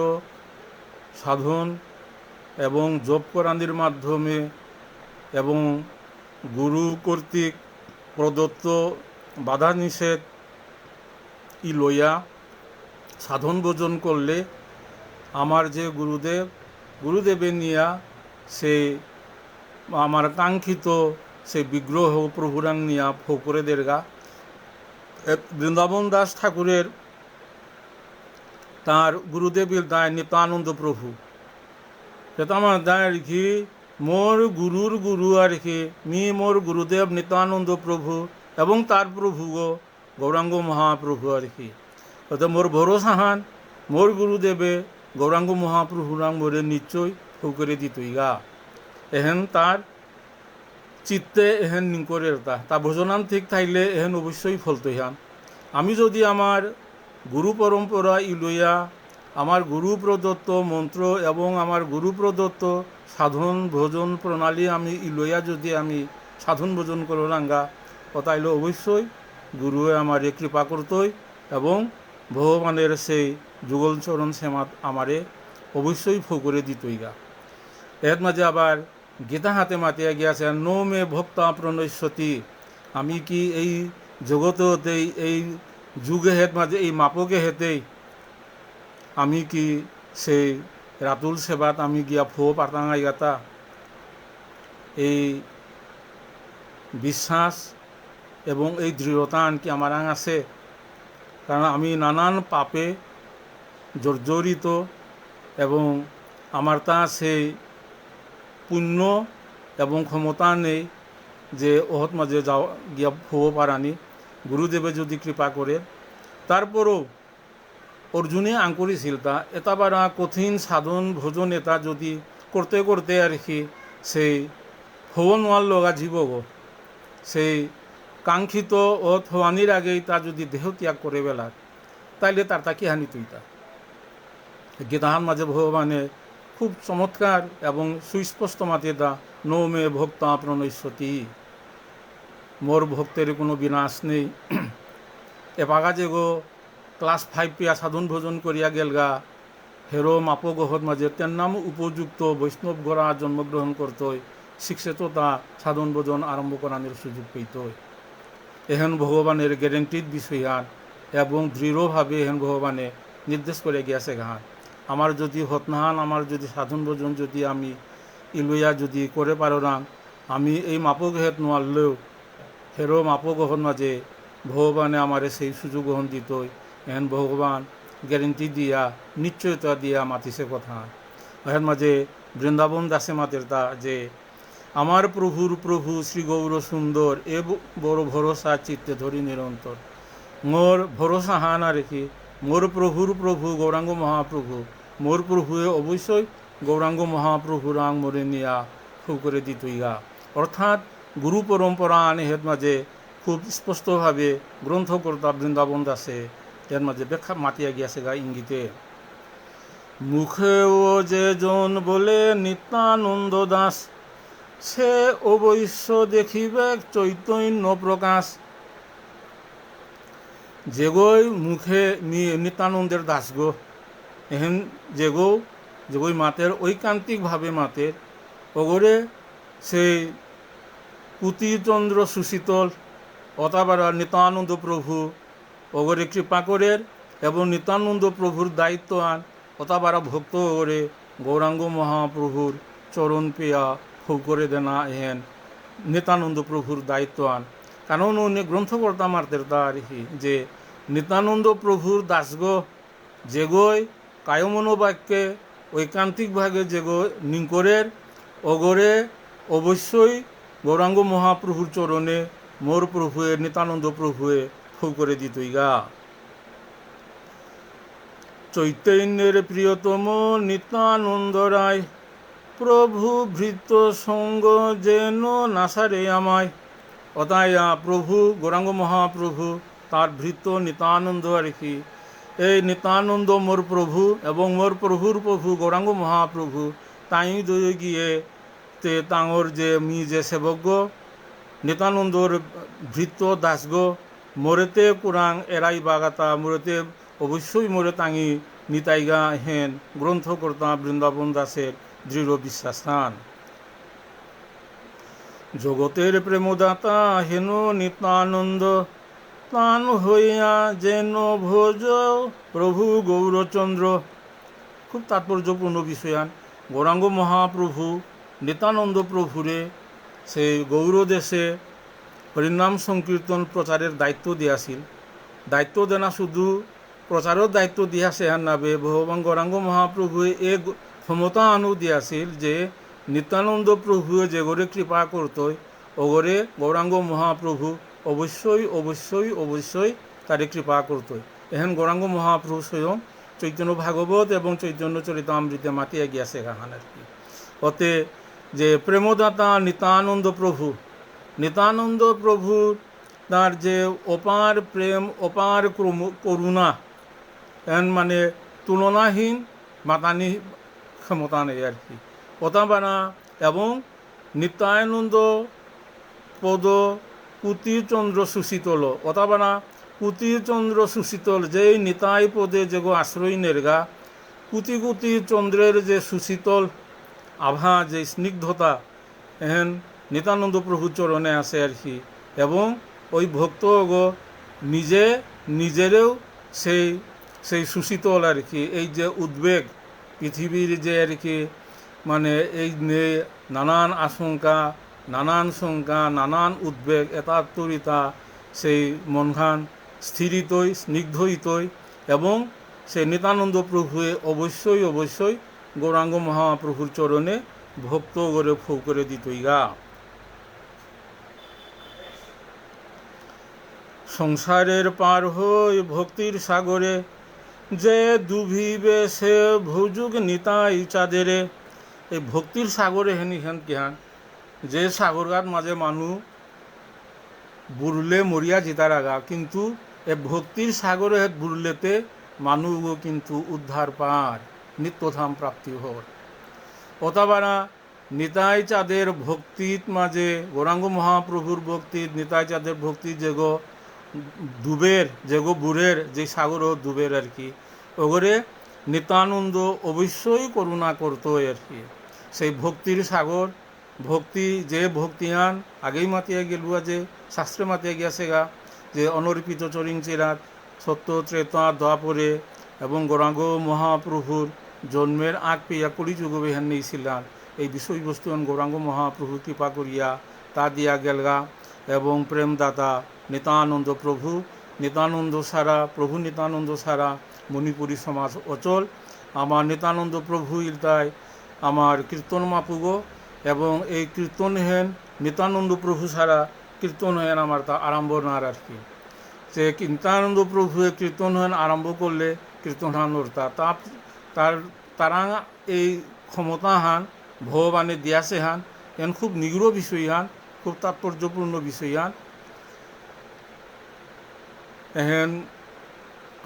সাধন এবং জপ করানির মাধ্যমে এবং গুরু কর্তৃক প্রদত্ত বাধা নিষেধ ই লইয়া সাধন ভোজন করলে আমার যে গুরুদেবের নিয়া সে আমার কাঙ্ক্ষিত সে বিগ্রহ প্রভুরাং নিয়া ফোকরে দেরগা। বৃন্দাবন দাস ঠাকুরের তার গুরুদেবের দায় নিত্যানন্দ প্রভু, এটা আমার দায় আর কি মোর গুরুর গুরু আর কি মোর গুরুদেব নিত্যানন্দ প্রভু এবং তার প্রভু গৌরাঙ্গ মহাপ্রভু আর কি। অত মোর ভরসা হান মোর গুরুদেবে গৌরাঙ্গ মহাপ্রভুরাং মোরে নিশ্চয় ফৌকরে দিতই গা। এহেন তার চিত্তে এহেন নিঙ্করের তা ভোজনান ঠিক থাকলে এহেন অবশ্যই ফলতই হান। আমি যদি আমার গুরু পরম্পরা লইয়া আমার গুরু প্রদত্ত মন্ত্র এবং আমার গুরু প্রদত্ত সাধন ভোজন প্রণালী আমি লইয়া যদি আমি সাধন ভোজন করো রাঙ্গা ও তাইলে অবশ্যই গুরুয়ে আমারে কৃপা করতই এবং ভগবানের সেই যুগল চরণ সেমাত আমারে অবশ্যই ফৌকরে দিতই গা। এর মাঝে আবার গীতা হাতে মাতিয়া গিয়াছে নো মে ভক্তা প্রণৈষ্যতি। আমি কি এই জগতেই এই যুগে হেত মাঝে এই মাপকে হেতেই আমি কি সেই রাতুল সেবাত আমি গিয়া ফো পাতাঙ্গাই গাতা। এই বিশ্বাস এবং এই দৃঢ়তা আনকি আমার আছে, কারণ আমি নানান পাপে জর্জরিত এবং আমার তা সেই পুণ্য এবং ক্ষমতা নেই যে ওহত মাঝে যাও গিয়া ফো পারানি। গুরুদেবে যদি কৃপা করে তারপরও অর্জুনে আঙ্কুরিছিল তা এটা বারা কঠিন সাধন ভোজন এটা যদি করতে করতে আর কি সেই হব নোয়ার লগা জীবগ সেই কাঙ্ক্ষিত ও হওয়ানির আগেই তা যদি দেহ ত্যাগ করে বেলার তাইলে তার তা কি হানি তুইতা। গীতাহান মাঝে ভগবানে খুব চমৎকার এবং সুস্পষ্ট মাতে দা নো মে ভক্তা প্রণৈষ্যতি, মোর ভক্তের কোনো বিনাশ নেই। এপাগা যে গো ক্লাস 5 পিয়া সাধন ভোজন করিয়া গেলগা হেরো মাপগহত মাঝে তের নাম উপযুক্ত বৈষ্ণব গড়া জন্মগ্রহণ করতই শিখছে তো তা সাধন ভোজন আরম্ভ করানোর সুযোগ পেতই। এহেন ভগবানের গ্যারেন্টিড বিষয় হান এবং দৃঢ়ভাবে এহেন ভগবানে নির্দেশ করে গিয়াছে গান। আমার যদি হত নাহান আমার যদি সাধন ভোজন যদি আমি ইলইয়া যদি করে পারো না আমি এই মাপগহেত নোয়ারলেও হেরো মাপগহর মাঝে ভগবানে আমারে সেই সুযোগ গ্রহণ দিতই। এহেন ভগবান গ্যারেন্টি দিয়া নিশ্চয়তা দিয়া মাতিছে কথা। এর মাঝে বৃন্দাবন দাসে মাতের তা যে আমার প্রভুর প্রভু শ্রী গৌর সুন্দর এ বড় ভরসা চিত্তে ধরি নিরন্তর। মোর ভরসা হান আর কি মোর প্রভুর প্রভু গৌরাঙ্গ মহাপ্রভু, মোর প্রভুয়ে অবশ্যই গৌরাঙ্গ মহাপ্রভুরাং মোরে নিয়া ফু করে দিতই গা। অর্থাৎ গুরু পরম্পরা আনে হের মাঝে খুব স্পষ্টভাবে গ্রন্থকর্তা বৃন্দাবন দাসে এর মাঝে ব্যাখ্যা মাতিয়া গিয়াছে গা ইঙ্গিতে। মুখেও যে জন বলে নিত্যানন্দ দাস সে অবশ্য দেখিবে চৈতন্য প্রকাশ। যেগই মুখে নিত্যানন্দের দাস গো এহেন যেগই মাতের ঐকান্তিকভাবে মাতের ওগরে সেই পুতিচন্দ্র সুশীতল অতাবার নিত্যানন্দ প্রভু ওগরে কৃপা করের এবং নিত্যানন্দ প্রভুর দায়িত্ব আন অতাবারা ভক্ত ওগরে গৌরাঙ্গ মহাপ্রভুর চরণ পেয়া ফু করে দেনা এহেন নিত্যানন্দ প্রভুর দায়িত্ব আন। কারণ উনি গ্রন্থকর্তা মারতের তার যে নিত্যানন্দ প্রভুর দাসগ যেগই কায়মনোবাক্যে ঐকান্তিকভাবে যেগো নিঙ্করের অগরে অবশ্যই গৌরাঙ্গ মহাপ্রভুর চরণে মোর প্রভুয়ে নিত্যানন্দ প্রভুয়ে ফৌ করে দিতই গা। চৈতন্যের প্রিয়তম নিত্যানন্দ রায়, প্রভু ভৃত্য সঙ্গ যেন নাসারে আমায়। অতায়া প্রভু গৌরাঙ্গ মহাপ্রভু তার ভৃত্য নিত্যানন্দ আর কি, এই নিত্যানন্দ মোর প্রভু এবং মোর প্রভুর প্রভু গৌরাঙ্গ মহাপ্রভু তাই দয়ে গিয়ে তে তাঙর যে মি যে সেবক নিত্যানন্দর ভৃত্য দাসগ মোরেতে কুরাং এরাই বাগাতা মোরেতে অবশ্যই মোরে তাঙি নিতাইগা হেন গ্রন্থকর্তা বৃন্দাবন দাসের দৃঢ় বিশ্বাস্থান। জগতের প্রেমদাতা হেন নিত্যানন্দ, তান হইয়া যেন ভোজ প্রভু গৌরচন্দ্র। খুব তাৎপর্যপূর্ণ বিষয়ান। গৌরাঙ্গ মহাপ্রভু নিত্যানন্দ প্রভুরে সেই গৌরদেশে হরিনাম সংকীর্তন প্রচারের দায়িত্ব দিয়াছিল। দায়িত্ব দেনা শুধু প্রচারের দায়িত্ব দিয়াছে আর নাবে ভগবান গৌরাঙ্গ মহাপ্রভুয়ে এ ক্ষমতা আনু দিয়াছিল যে নিত্যানন্দ প্রভুয়ে যে গরে কৃপা করতই ওগরে গৌরাঙ্গ মহাপ্রভু অবশ্যই অবশ্যই অবশ্যই তারে কৃপা করতই। এহেন গৌরাঙ্গ মহাপ্রভু স্বয়ং চৈতন্য ভাগবত এবং চৈতন্য চরিতামৃতে মাতিয়া গিয়াছে কাহান আর কি। অতে যে প্রেমদাতা নিত্যানন্দ প্রভু, নিত্যানন্দ প্রভু তার যে অপার প্রেম অপার করুণা এন মানে তুলনাহীন মাতানি ক্ষমতা নেই আর কি। অতাবানা এবং নিত্যানন্দ পদ পুতিচন্দ্র সুশীতল অতাবানা পুতিচন্দ্র সুশীতল যেই নিতাই পদে যে গো আশ্রয় নেরগা কুতি কুতি চন্দ্রের যে সুশীতল আভা যে স্নিগ্ধতা এহেন নিত্যানন্দ প্রভুর চরণে আছে আর কি। এবং ওই ভক্ত গো নিজেরেও সেই সেই সুশীতল আর কি, এই যে উদ্বেগ পৃথিবীর যে আর কি মানে এই নানান আশঙ্কা নানান শঙ্কা নানান উদ্বেগ এতাত্তরিতা সেই মনখান স্থিরিতই স্নিগ্ধইতই এবং সেই নিত্যানন্দ প্রভুয়ে অবশ্যই অবশ্যই গৌরাঙ্গ মহাপ্রভুর চরণে ভক্ত গড়ে ফৌ করে দিতই গা। সংসারের পার হই ভক্তির সাগরে যে ডুবিবে সে ভৌযুগ নিতাই চাঁদেরে। এই ভক্তির সাগরে হেন কিহান যে সাগরগাত মাঝে মানুষ বুড়লে মরিয়া জিতার আগা, কিন্তু এ ভক্তির সাগরে বুড়লেতে মানুষ কিন্তু উদ্ধার পার নিত্যধাম প্রাপ্তি হর। অতাবারা নিতাই চাঁদের ভক্তির মাঝে গৌরাঙ্গ মহাপ্রভুর ভক্তির নিতাই চাঁদের ভক্তির যেগো ডুবের যেগো বুড়ের যে সাগর ডুবের আর কি ওগরে নিত্যানন্দ অবশ্যই করুণা করতো আর কি। সেই ভক্তির সাগর ভক্তি যে ভক্তিয়ান আগেই মাতিয়া গেলুয়া যে শাস্ত্রে মাতিয়া গিয়াছে গা যে অনর্পিত চরিং চিরাত সত্য ত্রেতা দ্বাপরে এবং গৌরাঙ্গ মহাপ্রভুর জন্মের আগ পেয়া কলিযুগ বেহান নিয়েছিলেন। এই বিষয়বস্তু গৌরাঙ্গ মহাপ্রভু কৃপা করিয়া তা দিয়া গেলগা এবং প্রেমদাতা নিত্যানন্দ প্রভু নিত্যানন্দ সারা প্রভু নিত্যানন্দ সারা মণিপুরী সমাজ অচল। আমার নিত্যানন্দ প্রভু ইলতায় আমার কীর্তন মাপুগ এবং এই কীর্তন হেন নিত্যানন্দ প্রভু ছাড়া কীর্তন হেন আমার তা আরম্ভ না আর কি। সে নিত্যানন্দ প্রভু কীর্তন হেন আরম্ভ করলে কীর্তন হান ওরতা তারা এই ক্ষমতা হান ভগবানে দিয়াছে হান এন খুব নিগূঢ় বিষয় হান খুব তাৎপর্যপূর্ণ বিষয় হান। এহেন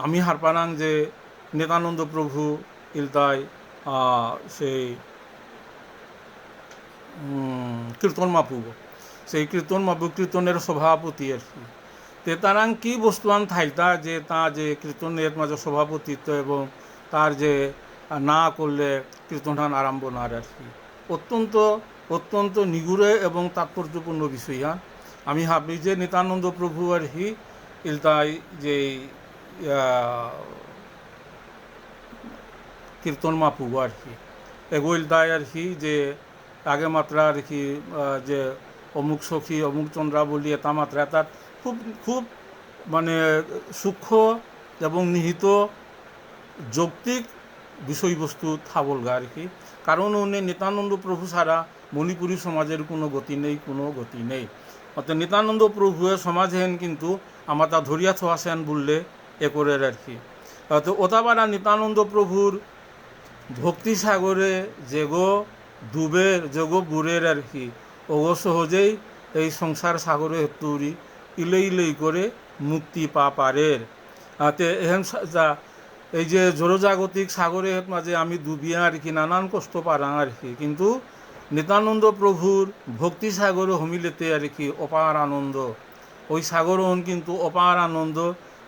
আমি হারপানাং যে নিত্যানন্দ প্রভু ইলতায় সেই কীর্তন মাপুব সেই কীর্তন মাপুব কীর্তনের সভাপতি আর কি। তে তারাং কি বস্তুয়ান থাইতা যে তা যে কীর্তনের মাঝে সভাপতিত্ব এবং তার যে না করলে কীর্তনটান আরম্ভ না আর কি। অত্যন্ত অত্যন্ত নিগূঢ় এবং তাৎপর্যপূর্ণ বিষয় হান। আমি ভাবি যে নিত্যানন্দ প্রভু আর কি ইলতাই যে কীর্তন মাপুব আর কি এগোইল তাই আর কি যে আগে মাত্রা আর কি যে অমুক সখী অমুক চন্দ্রাবলী এটা মাত্রা তার খুব খুব মানে সূক্ষ্ম এবং নিহিত যৌক্তিক বিষয়বস্তু থাবলগা আর কি। কারণ উনি নিত্যানন্দ প্রভু ছাড়া মণিপুরী সমাজের কোনো গতি নেই, কোনো গতি নেই। অর্থাৎ নিত্যানন্দ প্রভুয়ের সমাজ হেন কিন্তু আমার তা ধরিয়া ছোঁয়াছেন বললে এ করে আর কি। তো ওতাবারা নিত্যানন্দ প্রভুর ভক্তি সাগরে যেগো ডুবের যেগো বুড়ের আর কি, ওগো সহজেই এই সংসার সাগরে তৈরি ইলেই ইলেই করে মুক্তি পা পারের। তে এহেন এই যে জড়জাগতিক সাগরের মাঝে আমি ডুবিয়া আর কি নানান কষ্ট পারাং আর কি, কিন্তু নিত্যানন্দ প্রভুর ভক্তি সাগরে হমিলেতে আর কি অপার আনন্দ। ওই সাগরণ কিন্তু অপার আনন্দ।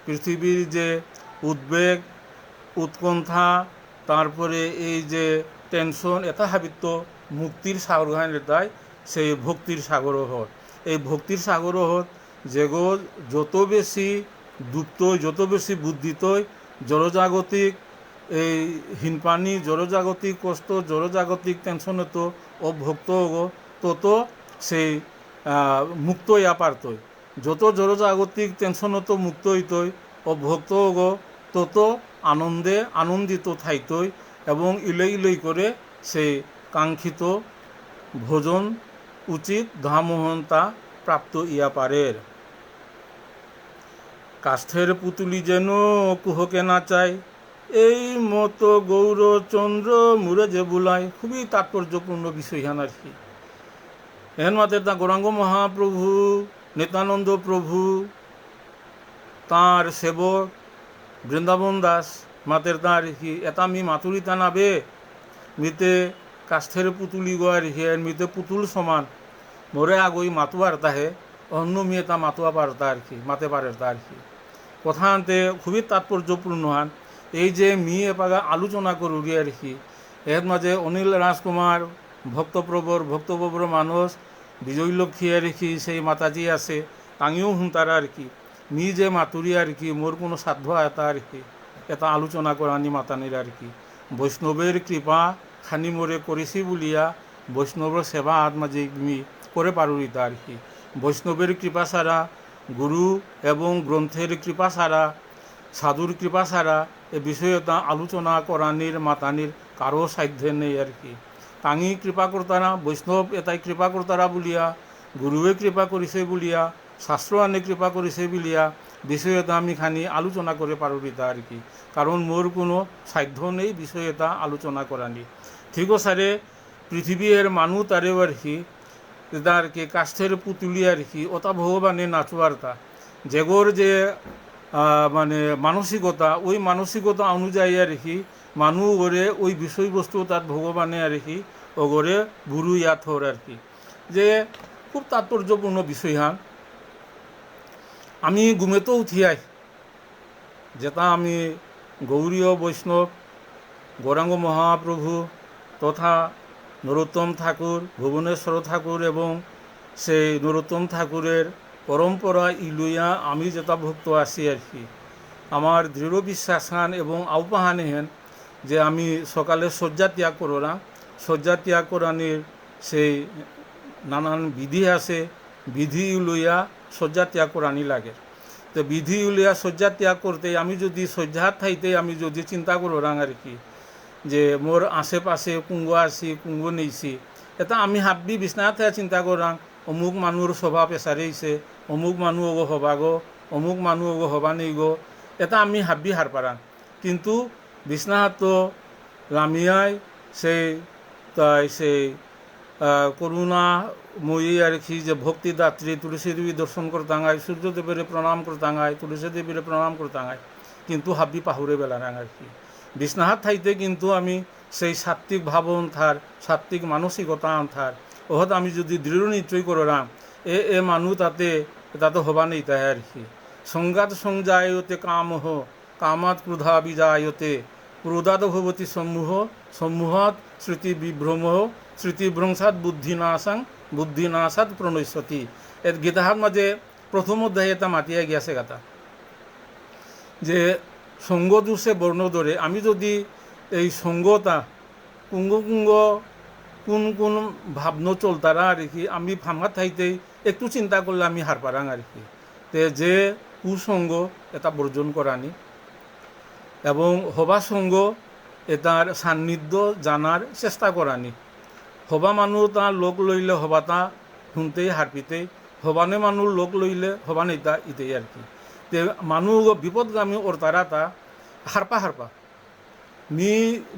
পৃথিবীর যে উদ্বেগ উৎকণ্ঠা তারপরে এই যে টেনশন এটা হাবিত্য মুক্তির সাগর এটাই সেই ভক্তির সাগর হত। এই ভক্তির সাগর হত যেগো যত বেশি ডুবত যত বেশি বুদ্ধিত জড়জাগতিক এই হিনপানি জড়জাগতিক কষ্ট জড়জাগতিক টেনশন তো ও ভক্ত তত সেই মুক্ত ইয়া পারতই। যত জড়জাগতিক টেনশন তো মুক্ত হইতই ও ভক্ত তত আনন্দে আনন্দিত থাইতই এবং ইলেই ইলেই করে সেই কাঙ্ক্ষিত ভোজন উচিত ধামোহনতা প্রাপ্ত ইয়া পারের। কাষ্ঠের পুতুলি যেন কুহকে না চায় এই মতো গৌরচন্দ্র মুরে যে বুলায়। খুবই তাৎপর্যপূর্ণ বিষয় হ্যান আর কি। এহেন মাতে তা গৌরাঙ্গ মহাপ্রভু নিত্যানন্দ প্রভু তাঁর সেবক বৃন্দাবন দাস মাতের তাঁর কি এটা মি মাতুরিতা নাবে মিতে কাষ্ঠের পুতুলি গোয়ার হিয়ার মিতে পুতুল সমান মোরে আগই মাতুয়ার তাহে অন্য মেয়ে তা মাতুয়া পারতা আর কি মাতে পারে তার কি কথা আনতে খুবই তাৎপর্যপূর্ণ হান। এই যে মেয়ে পাগা আলোচনা করুরি আর কি এর মাঝে অনিল রাজকুমার ভক্তপ্রবর মানুষ বিজয়লক্ষ্মী আর কি সেই মাতাজি আছে তাঙিও হুন তারা আর কি মি যে মাতুরি আর কি মোর কোনো সাধ্য এটা আর কি এটা আলোচনা করানি মাতানির আর কি বৈষ্ণবের কৃপা খানি মোরে করেছি বলিয়া বৈষ্ণবের সেবা হাত মাঝে মি করে পারুরিতা আর কি। বৈষ্ণবের কৃপা ছাড়া গুরু এবং গ্রন্থের কৃপা ছাড়া সাধুর কৃপা ছাড়া এ বিষয়টা আলোচনা করানির মাতানির কারো সাধ্য নেই আর কি। তাঙি কৃপা কর্তারা বৈষ্ণব এটাই কৃপা কর্তারা বলিয়া গুরুৱে কৃপা করিছে বলিয়া শাস্ত্র আনে কৃপা করিছে বলিয়া বিষয় এটা আমি খানি আলোচনা করে পারবিতা আর কি, কারণ মোর কোনো সাধ্য নেই বিষয় এটা আলোচনা করানি। ঠিক সারে পৃথিবীর মানুষ তারেও আর কি তার কি কাষ্ঠের পুতুলি আর কি ওটা ভগবানে নাচুয়ারতা যেগোর যে মানে মানসিকতা ওই মানসিকতা অনুযায়ী আর কি মানুষ ওরে ওই বিষয়বস্তু তার ভগবানে আর কি ওগরে গুরু ইয়াথর আর কি যে খুব তাৎপর্যপূর্ণ বিষয় হান। আমি ঘুমেতেও উঠিয়াই যেটা আমি গৌরীয় বৈষ্ণব গৌরাঙ্গ মহাপ্রভু তথা নরোত্তম ঠাকুর ভুবনেশ্বর ঠাকুর এবং সেই নরোত্তম ঠাকুরের পরম্পরা ইলুইয়া আমি যেটা ভক্ত আছি আর কি আমার দৃঢ় বিশ্বাস হান এবং আউপাহানি হেন যে আমি সকালে শয্যা ত্যাগ করোনা শয্যা ত্যাগ করানির সেই নানান বিধি আছে বিধি লইয়া শয্যা ত্যাগ করানি লাগে। তো বিধি লইয়া শয্যা ত্যাগ করতে আমি যদি শয্যার ঠাইতে আমি যদি চিন্তা করোরাং আর কি যে মোর আশেপাশে কুঙ্গ আছি কুঙ্গ নেইছি এটা আমি হাবি বিছনাতে চিন্তা করাং অমুক মানুহর স্বভাৱ এচাৰিছে অমুক মানুহ অগো হবা গো অমুক মানুহ অগো হবা নেই গো এটা আমি হাবি হার পারাং। কিন্তু বিছনাহাত লামিয়াই সেই তাই সেই করুণাময়ী আর কি যে ভক্তিদাত্রী তুলসী দেবী দর্শন করতাঙায় সূর্যদেবের প্রণাম করতাঙায় তুলসী দেবীর প্রণাম করতাঙায় কিন্তু হাবি পাহুরে বেলারাং আর কি বিছনাহাত ঠাইতে কিন্তু আমি সেই সাত্বিক ভাবন থার সাত্বিক মানসিকতা আনথার ওহত আমি যদি দৃঢ় নিশ্চয় করাম এ মানুষ তাতে তাতে হবা নেই তাই আর কি। সংঘাত সংজায়তে কামহ কামাত ক্রোধা বিজায়তে ক্রোধাত ভবতী সমূহত স্মৃতি বিভ্রম স্মৃতিভ্রংসাত বুদ্ধিনাশাত প্রণশ্যতি এর গীতাহার মাঝে প্রথম অধ্যায়ে এটা মাতিয়া গিয়াছে গাতা যে সঙ্গ দোষে বর্ণ ধরে আমি যদি এই সঙ্গতা কুঙ্গ কোন কোন ভাবনা চলতারা আর কি আমি ফাঁকা থাইতেই একটু চিন্তা করলে আমি হার পারাং আর কি। তে যে কুসঙ্গ এটা বর্জন করানি এবং হবা সঙ্গ এটার সান্নিধ্য জানার চেষ্টা করানি হবা মানুহ তা লোক লইলে হবা তা শুনতেই হারপিতেই হবানে মানুষ লোক লইলে হবানে তা ইতেই আর কি তে মানুষ বিপদগামী ওর তারা তা হারপা হারপা মি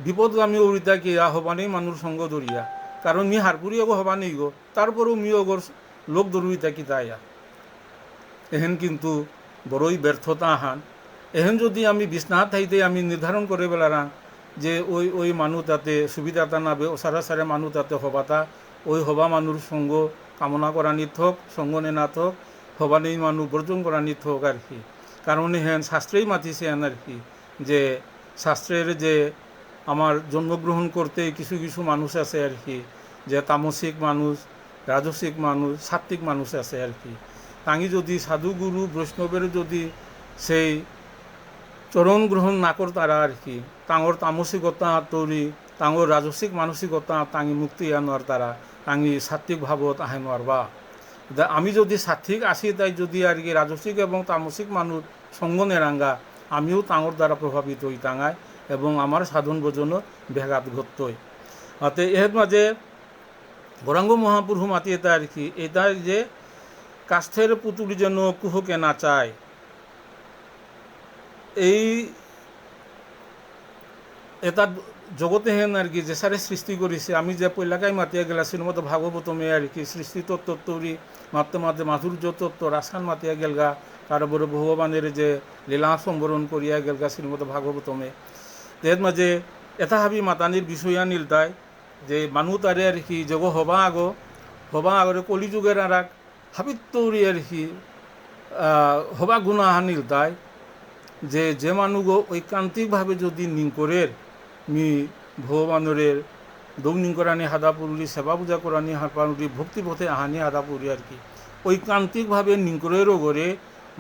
বিপদগামী ওরিতা কিয়া হবানেই মানুষ সঙ্গ দরিয়া কারণ মি হারপুরি অগো হবানেই গো তারপরেও মি অগর লোক দরিতা কি তাইয়া এহেন কিন্তু বড়ই ব্যর্থতা আহান এহেন যদি আমি বিছনাহাত থাইতে আমি নির্ধারণ করে বেলারাম যে ওই মানুষ তাতে সুবিধাটা নাবে সারা সারে মানুষ তাতে হবাতা ওই হবা মানুষ সঙ্গ কামনা করা নিথক সঙ্গ নেনা থক হবানেই মানুষ বর্জন করা নিথক আর কি কারণ হেন শাস্ত্রেই মাতিছে হেন আর কি যে শাস্ত্রের যে আমার জন্মগ্রহণ করতে কিছু কিছু মানুষ আছে আর কি যে তামসিক মানুষ রাজসিক মানুষ সাত্বিক মানুষ আছে আর কি তাঙ্গি যদি সাধুগুরু বৈষ্ণবের যদি সেই চরণ গ্রহণ না করতারা আর কি তাঙর তামসিকতা তৈরি তাঙর রাজসিক মানসিকতা তাঙ্গি মুক্তি আনোয়ার তারা তাঙ্গি সাত্বিক ভাবত আহে নোয়ারবা আমি যদি সাত্বিক আসি তাই যদি আর কি রাজসিক এবং তামসিক মানুষ সঙ্গ নেরাঙ্গা আমিও তাঙর দ্বারা প্রভাবিত হই তাঙায় এবং আমার সাধন ভোজনও ব্যাঘাত ঘটতই অতে এর মাঝে গৌরাঙ্গ মহাপুরুষ মাতি এটা আর কি এটা যে কাষ্ঠের পুতুল যেন কুহকে না চায় এই এটা জগতে হেন আর কি যে সারে সৃষ্টি করেছে আমি যে পৈলাকাই মাতিয়া গেলা শ্রীমদ ভাগবতমে আর কি সৃষ্টি তত্ত্ব তৈরি মাত্র মাঝে মাধুর্য তত্ত্ব রাসায়ন মাতিয়া গেলগা তারপরে ভগবানের যে লীলা সম্বরণ করিয়া গেলগা শ্রীমদ ভাগবতমে এর মাঝে এটা হাবি মাতানির বিষয়া নিলতায় যে মানুষ তারে আর কি জগ হবা আগরে কলিযুগের আর এক হাবিত তৈরি আর কি হবা গুণাহা নিলতায় যে মানুষ ঐকান্তিকভাবে যদি নিঙ্করের মি ভগবানের দৌনিং করানি হাদাপুরি সেবা পূজা করানি হারপানুরি ভক্তিপথে আহানি হাদাপুরি আর কি ঐকান্তিকভাবে নিঙ্করেরও করে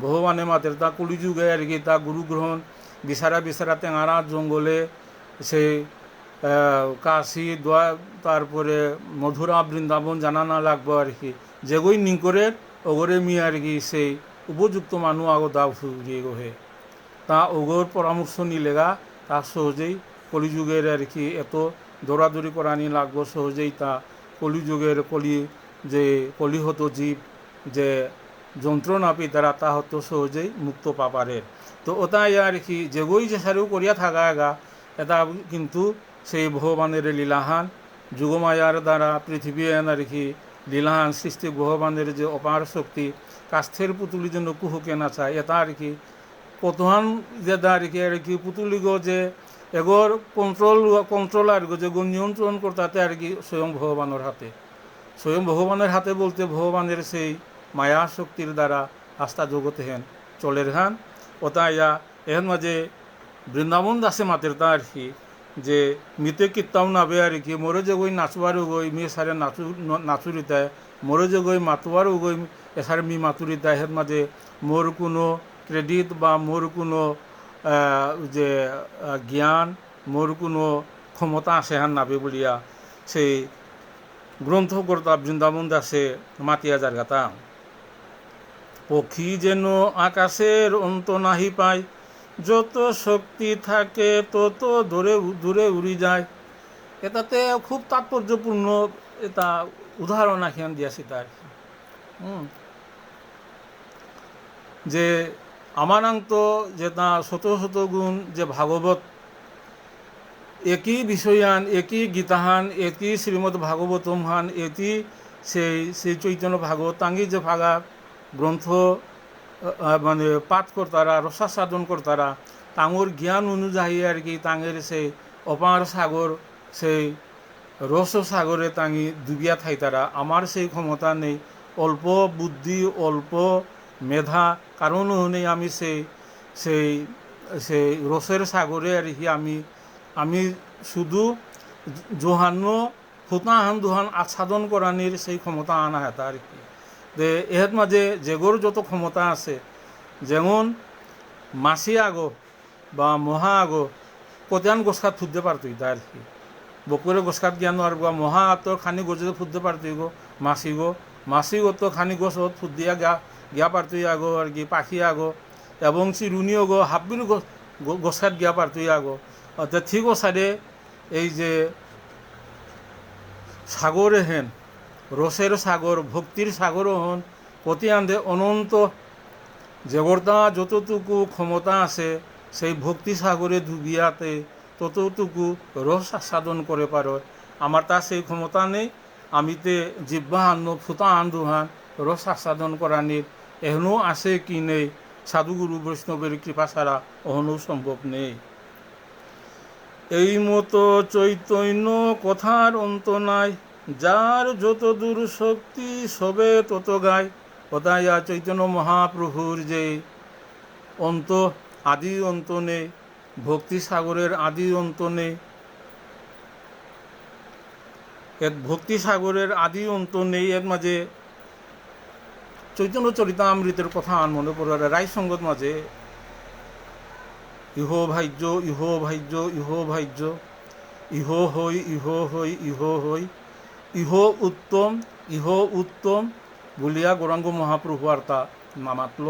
ভগবানে মাতের তা কলিযুগে আর কি তা গুরুগ্রহণ বিচারা টেঙারা জঙ্গলে সেই কাশি দোয়া তারপরে মধুরা বৃন্দাবন জানা না লাগবো আর কি যেগই নিঙ্করের ওগরে মি আর কি সেই উপযুক্ত মানুষ আগো দাও ফুরিয়ে গোহে তা ওগর পরামর্শ নিলেগা তা সহজেই কলিযুগের আর কি এত দৌড়াদৌড়ি করানি লাগবো সহজেই তা কলিযুগের যে কলিহত জীব যে যন্ত্রণা পিতারা তা হতো সহজেই মুক্ত পাপারের তো ওটাই আর কি যেগই যে সারেও করিয়া থাকা গা এটা কিন্তু সেই ভগবানের লীলাহান যুগমায়ার দ্বারা পৃথিবী আর কি লীলাহান সৃষ্টি ভগবানের যে অপার শক্তি কাষ্ঠের পুতুলি জন্য কুহুকে না চায় এটা আর কি কতহান যেটা আর কি পুতুলিগো যে এগোর কন্ট্রোল আর যে নিয়ন্ত্রণ করতে আর কি স্বয়ং ভগবানের হাতে বলতে ভগবানের সেই মায়া শক্তির দ্বারা আস্থা জগতে হেন চলের হান ওটা ইয়া এর মাঝে বৃন্দাবন দাসে মাতের তা আর কি যে মিতে কীর্তাও নাবে আর কি মোরে যে গই নাচবারও গই মি সারে নাচুরিতায় মোরে যে গই মাতুয়ারও গই এসারে মি মাতুরিতায় এর মাঝে মোর কোনো ক্রেডিট বা মোর কোনো যে জ্ঞান মোর কোনো ক্ষমতা আছে হান নাবে বলিয়া সেই গ্রন্থকর্তা বৃন্দাবন দাসে মাতিয়া জারগাতা পক্ষী যেন আকাশের অন্ত নাহি পায় যত শক্তি থাকে তত দূরে উড়ি যায় এটাতে খুব তাৎপর্যপূর্ণ এটা উদাহরণ আখিয়ান দিয়াছি তার যে আমানান্ত যে তা শত গুণ যে ভাগবত একই বিষয়ান একই গীতাহান একই শ্রীমদ্ ভাগবতম হান একই সেই চৈতন্য ভাগবত তাঙ্গি যে ভাগা গ্রন্থ মানে পাঠ করতারা রসাসাধন করতারা তাঙর জ্ঞান অনুযায়ী আর কি তাঙের সেই অপার সাগর সেই রস সাগরে তাঙি ডুবিয়া থাইতারা আমার সেই ক্ষমতা নেই অল্প বুদ্ধি অল্প মেধা কারণও নেই আমি সেই রসের সাগরে আর কি আমি শুধু জোহান্ন হুতাহান দুহান আচ্ছাদন করানির সেই ক্ষমতা আনা হেতা আর কি যে এর মাঝে যেগোর যত ক্ষমতা আছে যেমন মাসি আগো বা মহা আগো কতিয়ান গোসকাত ফুটতে পারতই তা আর কি বকুরে গোসকাত জ্ঞান আর বা মহা তো খানি গজে ফুটতে পারতই গো মাসি গো তো খানি গোস ফুট দিয়া গিয়া পারতই আগো আর কি পাখি আগো এবং চিরুনিও গো হাব্বির গোসকাত গিয়া পারতই আগো অর্থাৎ ঠিক সাইডে এই যে সাগরে হেন রসের সাগর ভক্তির সাগর হন প্রতি আন্দে অনন্ত জগর্তা যতটুকু ক্ষমতা আছে সেই ভক্তি সাগরে ডুবিয়াতে ততটুকু রস আস্বাদন করে পারো আমার তা সেই ক্ষমতা নেই আমিতে জিব্বা আন্ন ফুটা আন্দোহান রস আস্বাদন করানির এখনও আছে কি নেই সাধুগুরু বৈষ্ণবের কৃপা ছাড়া অহনও সম্ভব নেই এই মতো চৈতন্য কথার অন্ত নাই যার যত দূর শক্তি সবে তত গায় কথায়া চৈতন্য মহাপ্রভুর যে অন্ত আদি অন্ত নেই ভক্তি সাগরের আদি অন্ত নেই ভক্তি সাগরের আদি অন্ত নেই এর মাঝে চৈতন্য চরিতামৃতের কথা মনে পড়ে রায় সঙ্গত মাঝে ইহ ভাজ্য ইহ ভাজ্য ইহ ভাজ্য ইহ হই ইহ হই ইহ হই ইহ উত্তম বলিয়া গৌরাঙ্গ মহাপ্রভু আর তা নামাতল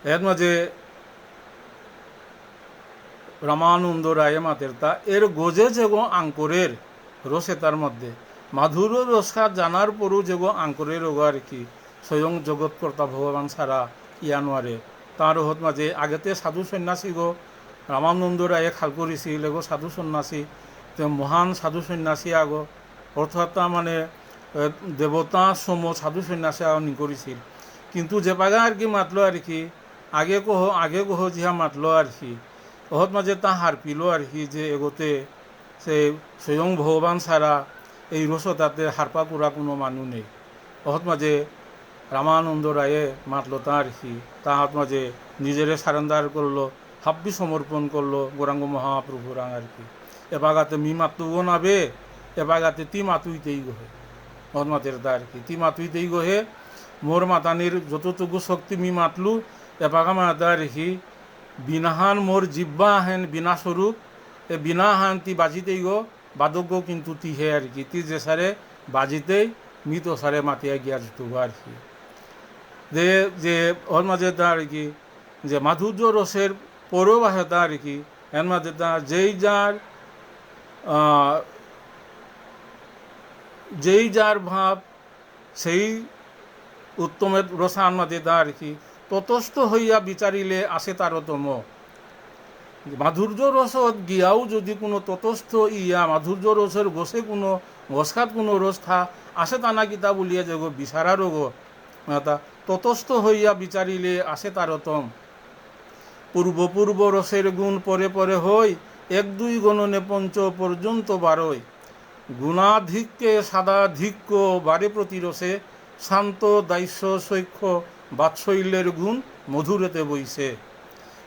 এর মাঝে রামানন্দ রায় মাতের তা এর গোজে যেগো আঙ্করের রসে তার মধ্যে মাধুর রসা জানার পরও যেগো আঙ্করের ওগো আর কি স্বয়ং জগৎকর্তা ভগবান ছাড়া ইয়ানোয়ারে তার হত মাঝে আগেতে সাধু সন্ন্যাসী গো রামানন্দ রায়ে খাল করেছিল এগো সাধু সন্ন্যাসী তো মহান সাধু সন্ন্যাসী আগো অর্থাৎ মানে দেবতা সম সাধু সন্ন্যাসী নি করেছিল কিন্তু যে পাগা আর কি মাতলো আর কি আগে কহ জিহা মাতলো আর কি ওহত মাঝে তা হার পিল আর কি যে এগোতে সে স্বয়ং ভগবান ছাড়া এই রস তাতে হারপা করা কোনো মানুষ নেই ওহত মাঝে রামানন্দ রায়ে মাতলো তা আর কি তাহাত মাঝে নিজেরে সারেন্দার করলো হাব্বি সমর্পণ করলো গৌরাঙ্গ মহাপ্রভুর আর কি এবাগাতে মি মাতুগো নাবে এবাগাতে তি মাতুইতেই গোহে ওহত মাতের তা আর কি তি মাতুইতেই গোহে মোর মাতানির যতটুকু শক্তি মি মাতলু এবাগা মাতা আর কি বিনাহান মোর জিব্বা হেন বিনা স্বরূপ এ বিনা হান তি বাজিতেই গো বাদজ্ঞ কিন্তু তি হে আর কি তি যে সারে বাজিতেই মৃত সারে মাতিয়া গিয়া যেত আর কি যে ওর মাঝে তা আর কি যে মাধুর্য রসের পরেও আছে তা আর কি এর মাঝে তা যেই যার ভাব সেই উত্তমের রসান মাঝে তা আর কি ততস্থ হইয়া বিচারিলে আসে তারতম মাধুর্য রসত গিয়াও যদি কোনো ততস্থ ইয়া মাধুর্য রসের গোসে কোনো গোসখাত কোনো রস থা আসে তা না কিতা বলিয়া যে গো বিচারারও গো তা ততস্থ হইয়া বিচারিলে আসে তারতম পূর্ব রসের গুণ পরে পরে হই এক দুই গণনে পঞ্চ পর্যন্ত বারোই গুণাধিক্যে সাদাধিক্য বারে প্রতি রসে শান্ত দাস্য সৈক্ষ বাৎসল্যের গুণ মধুরেতে বইছে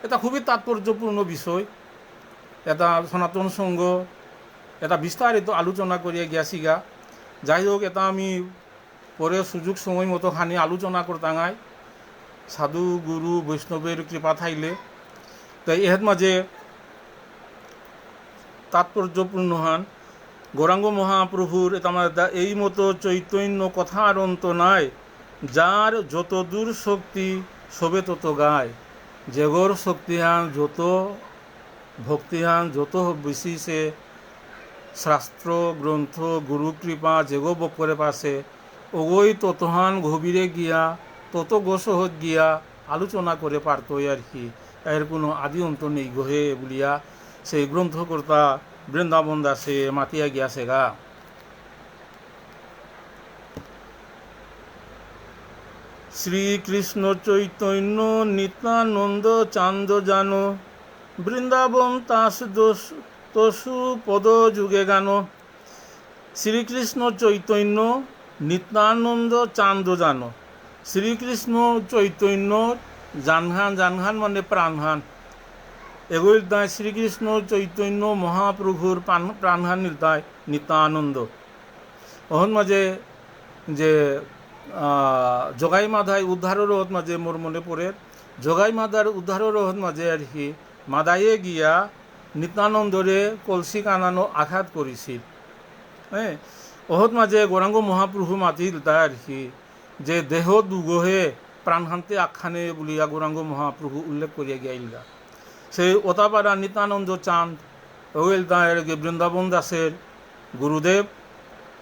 এটা খুবই তাৎপর্যপূর্ণ বিষয় এটা সনাতন সংঘ এটা বিস্তারিত আলোচনা করিয়া গিয়াছিগা যাই হোক এটা আমি পরে সুযোগ সময় মতো খানি আলোচনা করতাঙাই সাধু গুরু বৈষ্ণবের কৃপা থাইলে তাই এর মাঝে তাৎপর্যপূর্ণ হান গৌরাঙ্গ মহাপ্রভুর এটা এই মতো চৈতন্য কথার অন্ত নাই যার যত দূর শক্তি সবে তত গায় যেগর শক্তিহান যত ভক্তিহান যত বেশি সে শাস্ত্র গ্রন্থ গুরু কৃপা যেগো বকরে পাশে ওগোই ততহান গভীরে গিয়া তত গোসহত গিয়া আলোচনা করে পারত আর কি এর কোনো আদি অন্ত নেই গোহে বলিয়া সেই গ্রন্থকর্তা বৃন্দাবন দাসে মাতিয়া গিয়াছে গা শ্রীকৃষ্ণ চৈতন্য নিত্যানন্দ চান্দ জানো বৃন্দাবন তাস তসু পদ যুগে গান শ্রীকৃষ্ণ চৈতন্য নিত্যানন্দ চান্দ জানো শ্রীকৃষ্ণ চৈতন্য জানহান মানে প্রাণহান এগুলির দায় শ্রীকৃষ্ণ চৈতন্য মহাপ্রভুর প্রাণহান নির্দায় নিত্যানন্দ ওহন মাঝে যে জগাই মাধাই উদ্ধারের রহত মাঝে মোর মনে পড়ে জগাই মাধার উদ্ধারের রহত মাঝে আর কি মাদাইয়ে গিয়া নিত্যানন্দরে কলসি কানানো আঘাত করেছিল হ্যাঁ ওহত মাঝে গৌরাঙ্গ মহাপ্রভু মাতিল তাই আর কি যে দেহ দুগহে প্রাণহান্তে আখ্যানে বলিয়া গৌরাঙ্গ মহাপ্রভু উল্লেখ করিয়া গিয়াইলগা সেই ওতাপাড়া নিত্যানন্দ চাঁদ ওইল তাঁর বৃন্দাবন দাসের গুরুদেব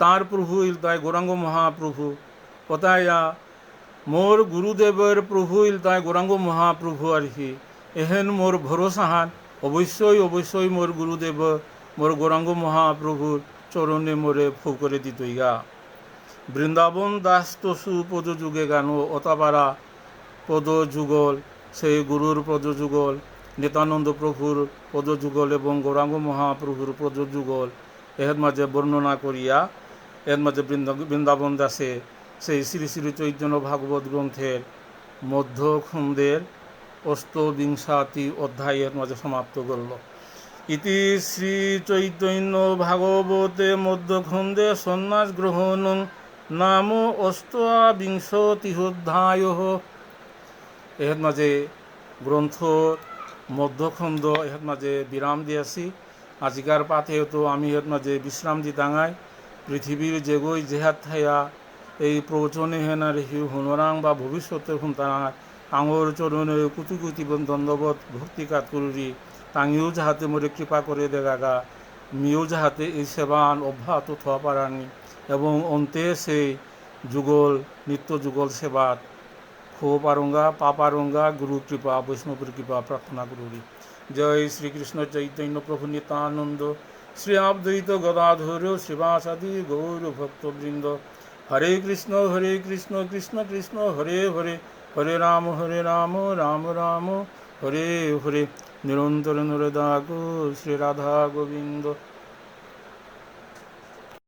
তাঁর প্রভু ইলতায় গৌরাঙ্গ মহাপ্রভু পতায়া মোর গুরুদেবের প্রভু ইলতায় গৌরাঙ্গ মহাপ্রভু আর কি এহেন মোর ভরসাহান অবশ্যই অবশ্যই মোর গুরুদেব মোর গৌরাঙ্গ মহাপ্রভুর চরণে মোরে ফু করে দিতইগা। বৃন্দাবন দাস তসু পদ যুগে গান অতাপারা পদ যুগল সেই গুরুর পদ যুগল নিত্যানন্দ প্রভুর পদ যুগল এবং গৌরাঙ্গ মহাপ্রভুর পদ যুগল এর মাঝে বর্ণনা করিয়া এর মাঝে বৃন্দাবন দাসে সেই শ্রী শ্রী চৈতন্য ভাগবত গ্রন্থের মধ্যখণ্ডের অষ্টবিংশতি অধ্যায়ের মাঝে সমাপ্ত করল। ইতি শ্রী চৈতন্য ভাগবতে মধ্যখণ্ডে সন্ন্যাস গ্রহণ নাম অষ্টাবিংশতিঅধ্যায়। এর মাঝে গ্রন্থ মধ্যখণ্ড এর মাঝে বিরাম দিয়েছি। আজিকার পাতে তো আমি এর মাঝে বিশ্রাম দি দাঙাই পৃথিবীর যেগই জেহাত থাইয়া এই প্রবচনে হেনার হি হুনরাং বা ভবিষ্যতে হুনতারা আঙর চরণে কুতি কুতি দণ্ডবত ভক্তিকাত করি তাঙিও যাহাতে মোরে কৃপা করে দেগাগা মিও যাহাতে এই সেবান অব্যাহত থা পারানি এবং অন্তে সেই যুগল নিত্য যুগল সেবাত খো পারঙ্গা পা পারঙ্গা গুরু কৃপা বৈষ্ণবের কৃপা প্রার্থনা করি। জয় শ্রীকৃষ্ণ চৈতন্য প্রভু নিত্যানন্দ শ্রী অদ্বৈত গদাধর শ্রীবাসাদি গৌর ভক্তবৃন্দ। হরে কৃষ্ণ কৃষ্ণ কৃষ্ণ হরে হরে হরে রাম রাম রাম হরে হরে। নিরন্তর নরদাগ শ্রী রাধা গোবিন্দ।